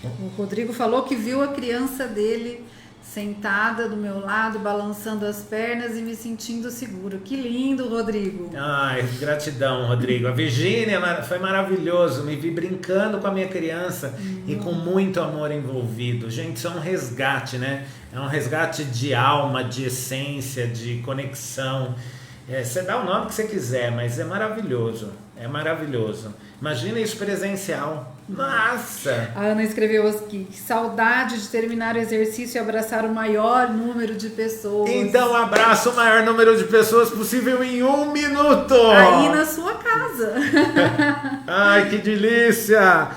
O Rodrigo falou que viu a criança dele sentada do meu lado, balançando as pernas e me sentindo seguro. Que lindo, Rodrigo. Ai, gratidão, Rodrigo. A Virgínia foi maravilhoso. Me vi brincando com a minha criança e com muito amor envolvido. Gente, isso é um resgate, né? É um resgate de alma, de essência, de conexão. Você dá o nome que você quiser, mas é maravilhoso. É maravilhoso. Imagina isso presencial. Nossa! A Ana escreveu aqui: que saudade de terminar o exercício e abraçar o maior número de pessoas. Então abraça o maior número de pessoas possível em 1 minuto! Aí na sua casa. Ai, que delícia!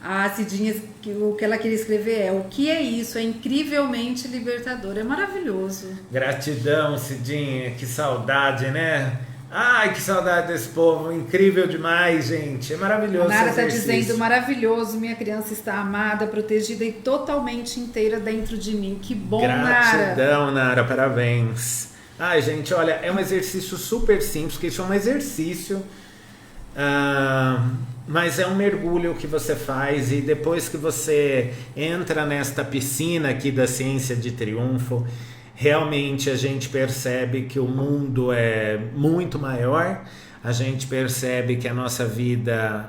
A Cidinha, o que ela queria escrever é: o que é isso? É incrivelmente libertador. É maravilhoso. Gratidão, Cidinha. Que saudade, né? Ai, que saudade desse povo, incrível demais, gente, é maravilhoso. A Nara está dizendo: maravilhoso, minha criança está amada, protegida e totalmente inteira dentro de mim. Que bom, Nara. Gratidão, Nara, parabéns. Ai, gente, olha, é um exercício super simples, porque isso é um exercício, mas é um mergulho que você faz e depois que você entra nesta piscina aqui da ciência de triunfo, realmente a gente percebe que o mundo é muito maior, a gente percebe que a nossa vida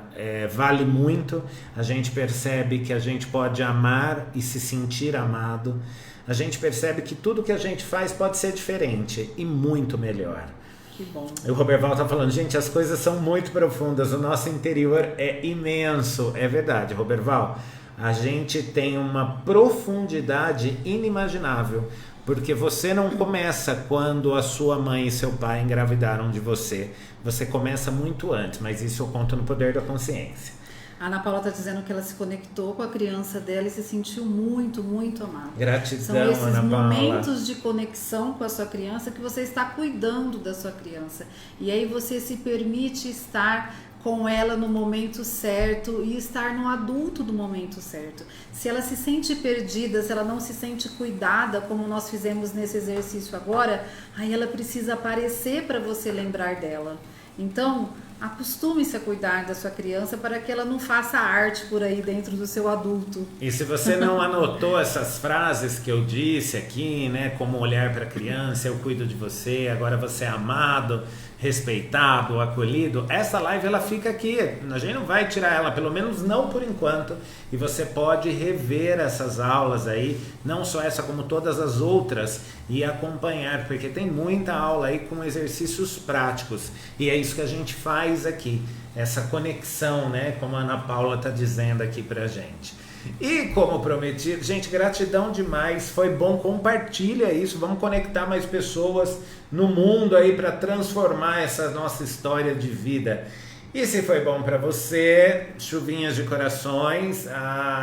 vale muito, a gente percebe que a gente pode amar e se sentir amado, a gente percebe que tudo que a gente faz pode ser diferente e muito melhor. Que bom. O Roberval está falando, gente, as coisas são muito profundas, o nosso interior é imenso. É verdade, Roberval, a gente tem uma profundidade inimaginável. Porque você não começa quando a sua mãe e seu pai engravidaram de você. Você começa muito antes, mas isso eu conto no Poder da Consciência. A Ana Paula está dizendo que ela se conectou com a criança dela e se sentiu muito, muito amada. Gratidão, São esses Ana Paula. momentos de conexão com a sua criança que você está cuidando da sua criança. E aí você se permite estar com ela no momento certo e estar no adulto do momento certo. Se ela se sente perdida, se ela não se sente cuidada, como nós fizemos nesse exercício agora, aí ela precisa aparecer para você lembrar dela. Então, acostume-se a cuidar da sua criança para que ela não faça arte por aí dentro do seu adulto. E se você não anotou essas frases que eu disse aqui, né, como olhar para a criança, eu cuido de você, agora você é amado, respeitado, acolhido, essa live ela fica aqui, a gente não vai tirar ela, pelo menos não por enquanto, e você pode rever essas aulas aí, não só essa como todas as outras, e acompanhar, porque tem muita aula aí com exercícios práticos, e é isso que a gente faz aqui, essa conexão, né, como a Ana Paula está dizendo aqui pra gente. E como prometido, gente, gratidão demais, foi bom, compartilha isso, vamos conectar mais pessoas no mundo aí para transformar essa nossa história de vida. E se foi bom para você, chuvinhas de corações,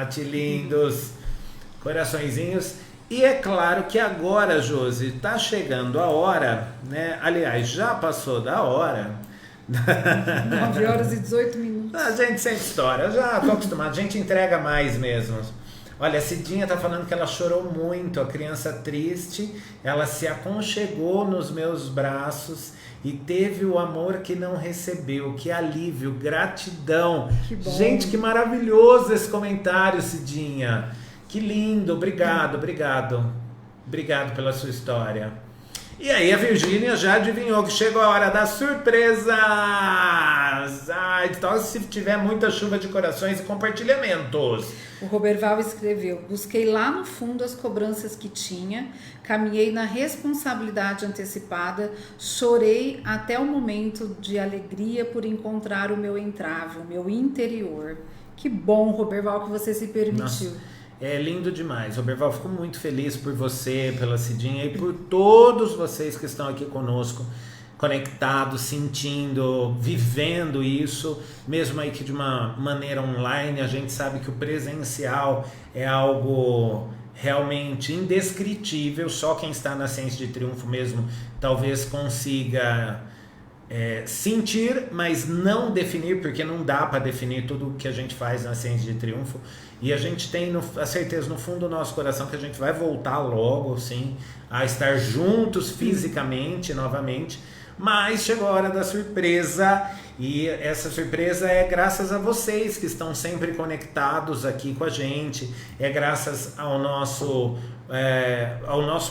que lindos, coraçõezinhos. E é claro que agora, Josi, está chegando a hora, né? Aliás, já passou da hora. 9 horas e 18 minutos. A gente sempre estoura, já estou acostumado, a gente entrega mais mesmo. Olha, a Cidinha tá falando que ela chorou muito, a criança triste, ela se aconchegou nos meus braços e teve o amor que não recebeu. Que alívio, gratidão. Que bom. Gente, que maravilhoso esse comentário, Cidinha. Que lindo, obrigado. Obrigado pela sua história. E aí a Virgínia já adivinhou que chegou a hora das surpresas. Então se tiver muita chuva de corações e compartilhamentos. O Roberval escreveu: busquei lá no fundo as cobranças que tinha, caminhei na responsabilidade antecipada, chorei até o momento de alegria por encontrar o meu entrave, o meu interior. Que bom, Roberval, que você se permitiu. Nossa. É lindo demais. Roberval, fico muito feliz por você, pela Cidinha e por todos vocês que estão aqui conosco, conectados, sentindo, vivendo isso, mesmo aí que de uma maneira online. A gente sabe que o presencial é algo realmente indescritível, só quem está na Ciência de Triunfo mesmo talvez consiga sentir, mas não definir, porque não dá para definir tudo o que a gente faz na Ciência de Triunfo. E a gente tem a certeza no fundo do nosso coração que a gente vai voltar logo, sim, a estar juntos fisicamente novamente. Mas chegou a hora da surpresa, e essa surpresa é graças a vocês que estão sempre conectados aqui com a gente, é graças ao nosso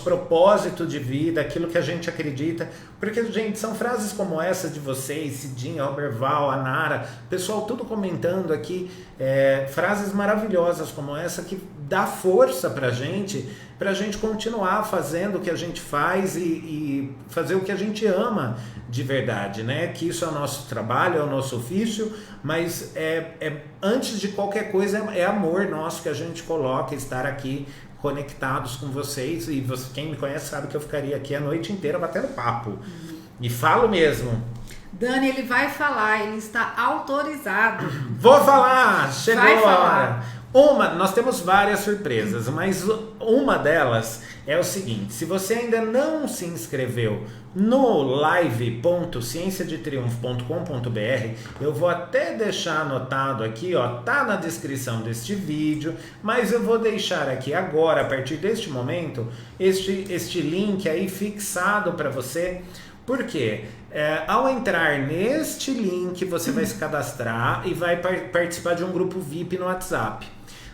propósito de vida, aquilo que a gente acredita, porque, gente, são frases como essa de vocês, Cidinha, Roberval, a Nara, pessoal tudo comentando aqui, frases maravilhosas como essa que dá força pra gente continuar fazendo o que a gente faz e fazer o que a gente ama de verdade, né? Que isso é o nosso trabalho, é o nosso ofício, mas antes de qualquer coisa é amor nosso que a gente coloca, estar aqui conectados com vocês. E quem me conhece sabe que eu ficaria aqui a noite inteira batendo papo. E falo mesmo. Dani, ele vai falar, ele está autorizado. Vou falar! Chegou vai a falar. hora. Nós temos várias surpresas, mas uma delas é o seguinte: se você ainda não se inscreveu no live.cienciadetriunfo.com.br, eu vou até deixar anotado aqui, ó, tá na descrição deste vídeo, mas eu vou deixar aqui agora, a partir deste momento, este link aí fixado para você. Por quê? Ao entrar neste link, você vai se cadastrar e vai participar de um grupo VIP no WhatsApp.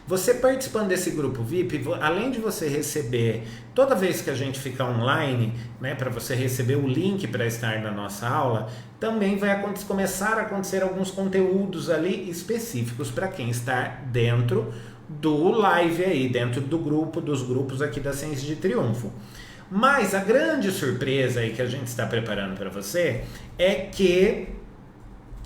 Você participando desse grupo VIP, além de você receber, toda vez que a gente ficar online, né, para você receber o link para estar na nossa aula, também vai começar a acontecer alguns conteúdos ali específicos para quem está dentro do live aí, dentro do grupo, dos grupos aqui da Ciência de Triunfo. Mas a grande surpresa aí que a gente está preparando para você é que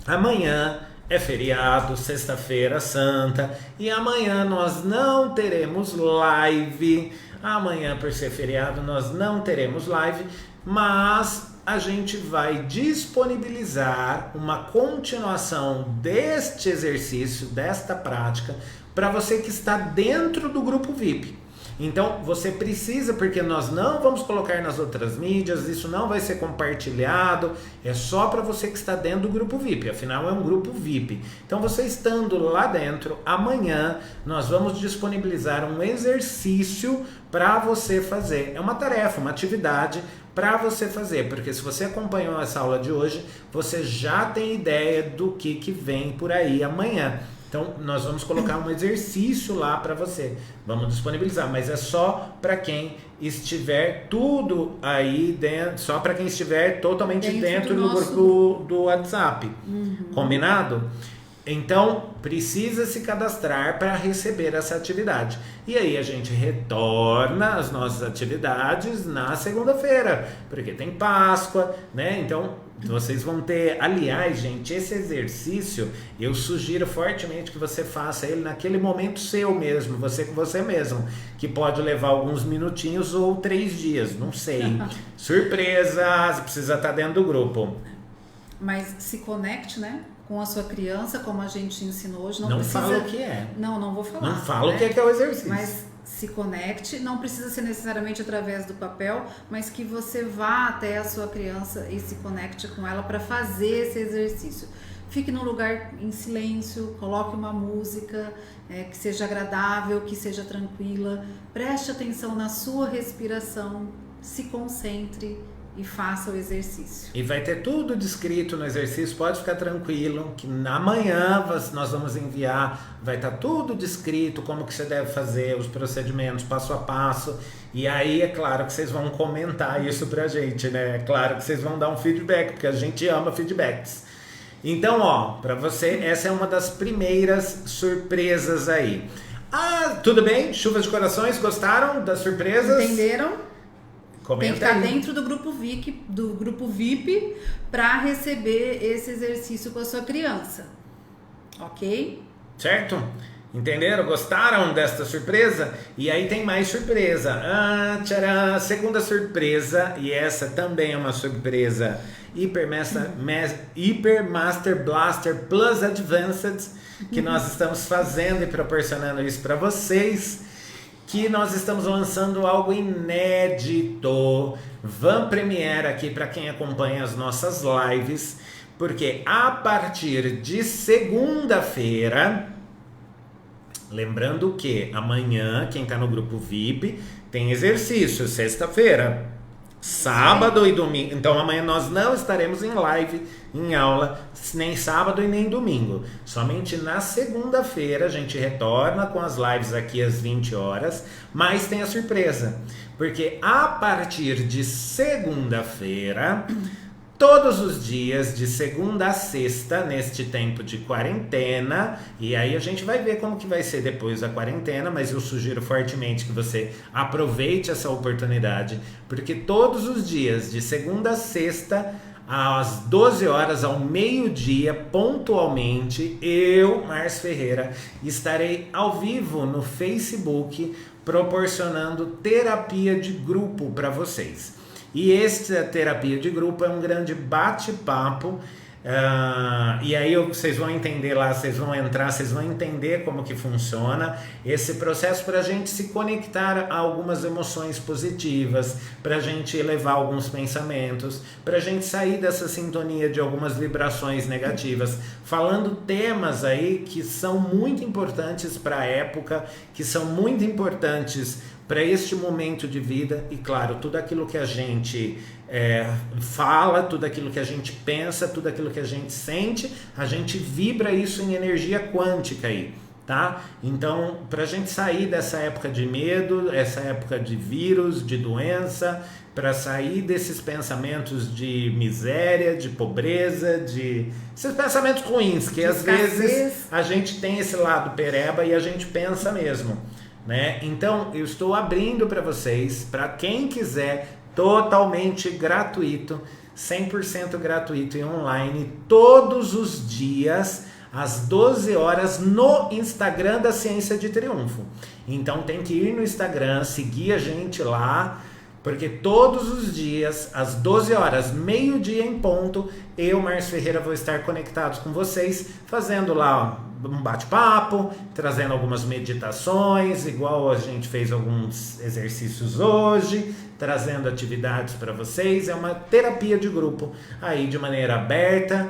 amanhã é feriado, sexta-feira santa, e amanhã nós não teremos live. Amanhã, por ser feriado, nós não teremos live, mas a gente vai disponibilizar uma continuação deste exercício, desta prática, para você que está dentro do grupo VIP. Então você precisa, porque nós não vamos colocar nas outras mídias, isso não vai ser compartilhado, é só para você que está dentro do grupo VIP, afinal é um grupo VIP. Então você estando lá dentro, amanhã nós vamos disponibilizar um exercício para você fazer. É uma tarefa, uma atividade para você fazer, porque se você acompanhou essa aula de hoje, você já tem ideia do que vem por aí amanhã. Então, nós vamos colocar um exercício lá para você. Vamos disponibilizar, mas é só para quem estiver tudo aí dentro, só para quem estiver totalmente dentro do grupo do WhatsApp. Combinado? Então, precisa se cadastrar para receber essa atividade. E aí a gente retorna às nossas atividades na segunda-feira, porque tem Páscoa, né? Então, vocês vão ter... Aliás, gente, esse exercício, eu sugiro fortemente que você faça ele naquele momento seu mesmo, você com você mesmo, que pode levar alguns minutinhos ou 3 dias, não sei. Surpresa, você precisa estar dentro do grupo. Mas se conecte, né? Com a sua criança, como a gente ensinou hoje. Não precisa... fala o que é. Não vou falar. Não fala, né? O que é o exercício. Mas se conecte, não precisa ser necessariamente através do papel, mas que você vá até a sua criança e se conecte com ela para fazer esse exercício. Fique num lugar em silêncio, coloque uma música que seja agradável, que seja tranquila, preste atenção na sua respiração, se concentre e faça o exercício. E vai ter tudo descrito no exercício, pode ficar tranquilo, que amanhã nós vamos enviar, vai estar tudo descrito, como que você deve fazer, os procedimentos, passo a passo. E aí é claro que vocês vão comentar isso pra gente, né? É claro que vocês vão dar um feedback, porque a gente ama feedbacks. Então, ó, pra você, essa é uma das primeiras surpresas aí. Ah, tudo bem? Chuvas de corações, gostaram das surpresas? Entenderam? Comenta tem que estar aí. dentro do grupo VIP para receber esse exercício com a sua criança, ok? Certo? Entenderam? Gostaram desta surpresa? E aí tem mais surpresa. Tcharam! Segunda surpresa, e essa também é uma surpresa Hyper Master Blaster Plus Advanced, que nós estamos fazendo e proporcionando isso para vocês, que nós estamos lançando algo inédito, Van Premiere aqui para quem acompanha as nossas lives, porque a partir de segunda-feira, lembrando que amanhã, quem está no grupo VIP, tem exercício, sexta-feira, sábado e domingo. Então amanhã nós não estaremos em live, em aula, nem sábado e nem domingo. Somente na segunda-feira a gente retorna com as lives aqui às 20 horas, mas tem a surpresa, porque a partir de segunda-feira, todos os dias, de segunda a sexta, neste tempo de quarentena, e aí a gente vai ver como que vai ser depois da quarentena, mas eu sugiro fortemente que você aproveite essa oportunidade, porque todos os dias, de segunda a sexta, às 12 horas, ao meio-dia, pontualmente, eu, Márcio Ferreira, estarei ao vivo no Facebook, proporcionando terapia de grupo para vocês. E esta terapia de grupo é um grande bate-papo, e aí vocês vão entender lá, vocês vão entrar, vocês vão entender como que funciona esse processo para a gente se conectar a algumas emoções positivas, para a gente elevar alguns pensamentos, para a gente sair dessa sintonia de algumas vibrações negativas, falando temas aí que são muito importantes para a época, que são muito importantes para este momento de vida. E claro, tudo aquilo que a gente fala, tudo aquilo que a gente pensa, tudo aquilo que a gente sente, a gente vibra isso em energia quântica aí, tá? Então, para a gente sair dessa época de medo, essa época de vírus, de doença, para sair desses pensamentos de miséria, de pobreza, de esses pensamentos ruins, que às vezes a gente tem esse lado pereba e a gente pensa mesmo, né? Então eu estou abrindo para vocês, para quem quiser, totalmente gratuito, 100% gratuito e online, todos os dias às 12 horas no Instagram da Ciência de Triunfo. Então tem que ir no Instagram, seguir a gente lá, porque todos os dias, às 12 horas, meio-dia em ponto, eu, Márcio Ferreira, vou estar conectados com vocês, fazendo lá um bate-papo, trazendo algumas meditações, igual a gente fez alguns exercícios hoje, trazendo atividades para vocês. É uma terapia de grupo, aí de maneira aberta,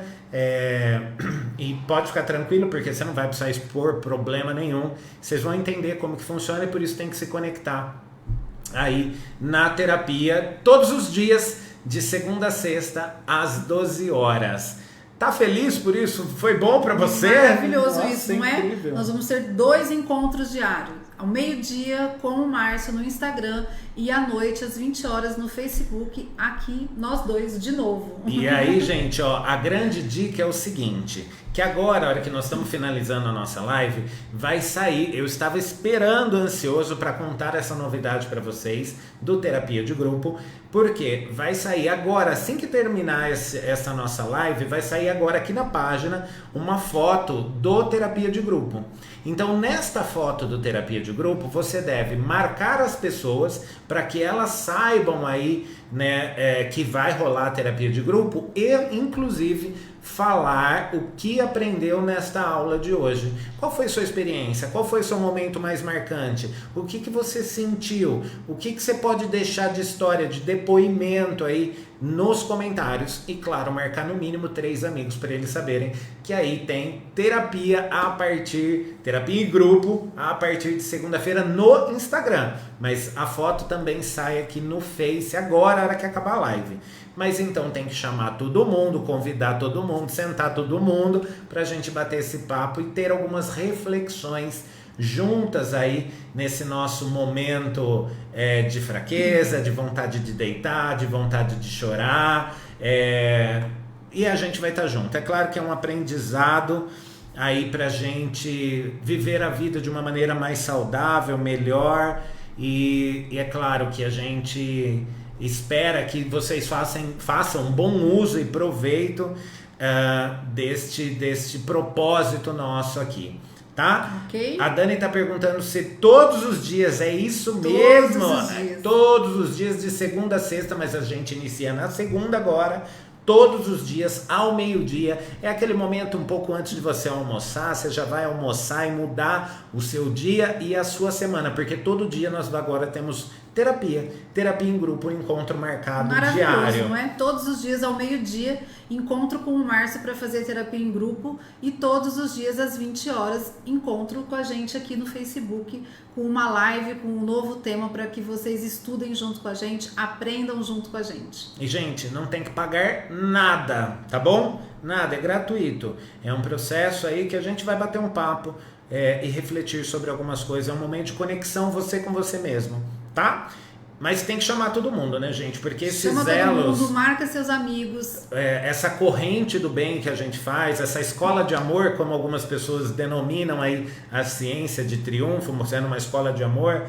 e pode ficar tranquilo, porque você não vai precisar expor problema nenhum. Vocês vão entender como que funciona e por isso tem que se conectar aí na terapia todos os dias, de segunda a sexta, às 12 horas. Tá feliz por isso? Foi bom pra você? Maravilhoso. Nossa, isso, não incrível. É? Nós vamos ter 2 encontros diários. Ao meio-dia com o Márcio no Instagram e à noite às 20 horas no Facebook, aqui nós dois de novo. E aí, gente, ó, a grande dica é o seguinte, que agora, a hora que nós estamos finalizando a nossa live, vai sair, eu estava esperando ansioso para contar essa novidade para vocês do Terapia de Grupo, porque vai sair agora, assim que terminar essa nossa live, vai sair agora aqui na página uma foto do Terapia de Grupo. Então, nesta foto do terapia de grupo, você deve marcar as pessoas para que elas saibam aí, né, que vai rolar a terapia de grupo e, inclusive, falar o que aprendeu nesta aula de hoje. Qual foi sua experiência? Qual foi seu momento mais marcante? O que você sentiu? O que você pode deixar de história, de depoimento aí nos comentários? E claro, marcar no mínimo 3 amigos para eles saberem que aí tem terapia em grupo a partir de segunda-feira no Instagram. Mas a foto também sai aqui no Face agora, na hora que acabar a live. Mas então tem que chamar todo mundo, convidar todo mundo, sentar todo mundo pra gente bater esse papo e ter algumas reflexões juntas aí nesse nosso momento de fraqueza, de vontade de deitar, de vontade de chorar, e a gente vai estar junto. É claro que é um aprendizado aí pra gente viver a vida de uma maneira mais saudável, melhor, e é claro que a gente espera que vocês façam bom uso e proveito deste propósito nosso aqui, tá? Okay. A Dani tá perguntando se todos os dias é isso mesmo? Todos os dias de segunda a sexta, mas a gente inicia na segunda agora. Todos os dias, ao meio-dia, é aquele momento um pouco antes de você almoçar, você já vai almoçar e mudar o seu dia e a sua semana, porque todo dia nós agora temos terapia em grupo, encontro marcado diário. Não é? Todos os dias ao meio-dia, encontro com o Márcio para fazer terapia em grupo e todos os dias às 20 horas, encontro com a gente aqui no Facebook, com uma live, com um novo tema para que vocês estudem junto com a gente, aprendam junto com a gente. E gente, não tem que pagar nada, tá bom? Nada, é gratuito. É um processo aí que a gente vai bater um papo e refletir sobre algumas coisas. É um momento de conexão você com você mesmo, tá? Mas tem que chamar todo mundo, né, gente? Porque esses Chama elos... todo mundo, marca seus amigos. Essa corrente do bem que a gente faz, essa escola de amor, como algumas pessoas denominam aí a ciência de triunfo, sendo uma escola de amor,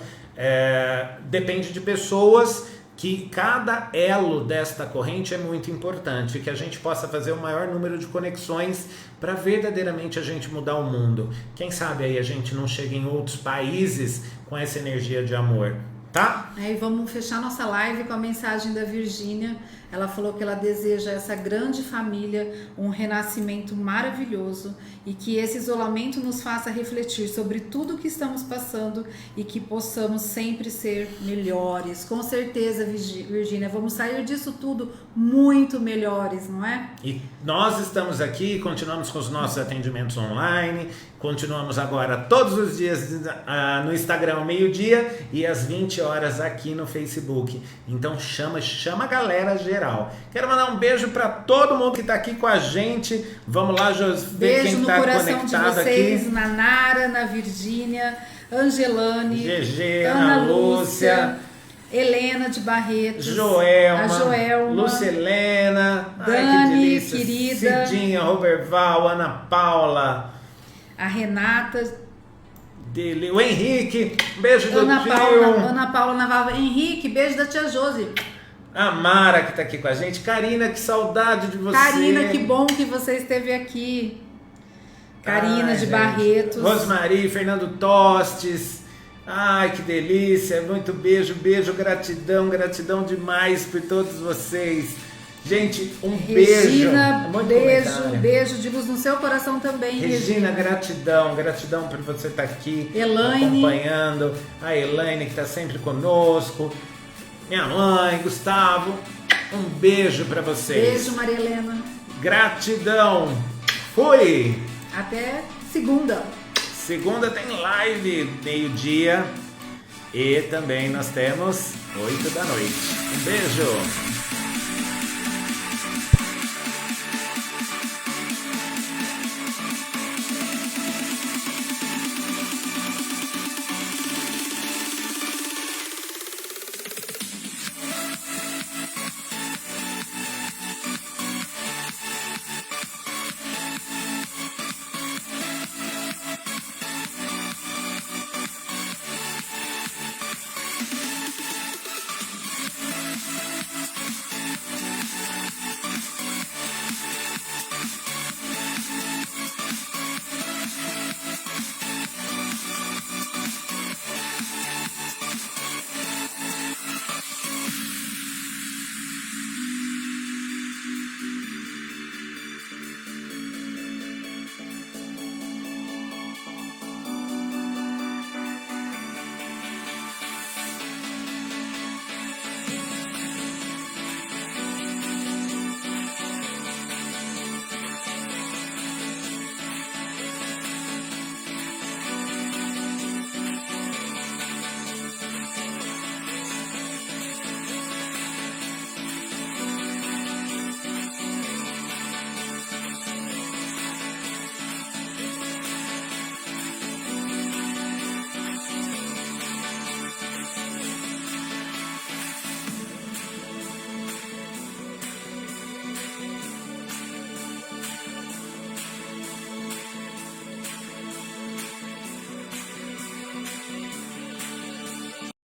depende de pessoas que cada elo desta corrente é muito importante, que a gente possa fazer o maior número de conexões para verdadeiramente a gente mudar o mundo. Quem sabe aí a gente não chega em outros países com essa energia de amor, tá? E vamos fechar nossa live com a mensagem da Virgínia. Ela falou que ela deseja essa grande família, um renascimento maravilhoso e que esse isolamento nos faça refletir sobre tudo que estamos passando e que possamos sempre ser melhores. Com certeza, Virgínia, vamos sair disso tudo muito melhores, não é? E nós estamos aqui, continuamos com os nossos atendimentos online, continuamos agora todos os dias no Instagram ao meio-dia e às 20 horas aqui no Facebook. Então chama a galera geral. Quero mandar um beijo para todo mundo que está aqui com a gente. Vamos lá, ver beijo quem está conectado de vocês, aqui. Na Nara, na Virgínia, Angelane, GG, Ana Lúcia, Helena de Barretos, Joelma, a Joelma, Lucelena, Dani, querida, Cidinha, Roberval, Ana Paula, a Renata, o Henrique, beijo do tio. Ana Paula Navarro, Henrique, beijo da tia Josi. A Mara que tá aqui com a gente. Karina, que saudade de você. Karina, que bom que você esteve aqui. Karina de Barretos. Rosmarie, Fernando Tostes. Ai, que delícia. Muito beijo, gratidão demais por todos vocês. Gente, Regina, beijo. Beijo de luz no seu coração também, Regina. Gratidão por você estar aqui Elaine, acompanhando. A Elaine que está sempre conosco. Minha mãe, Gustavo, um beijo pra vocês. Beijo, Maria Helena. Gratidão. Fui. Até segunda. Segunda tem live, meio-dia. E também nós temos 8 da noite. Um beijo.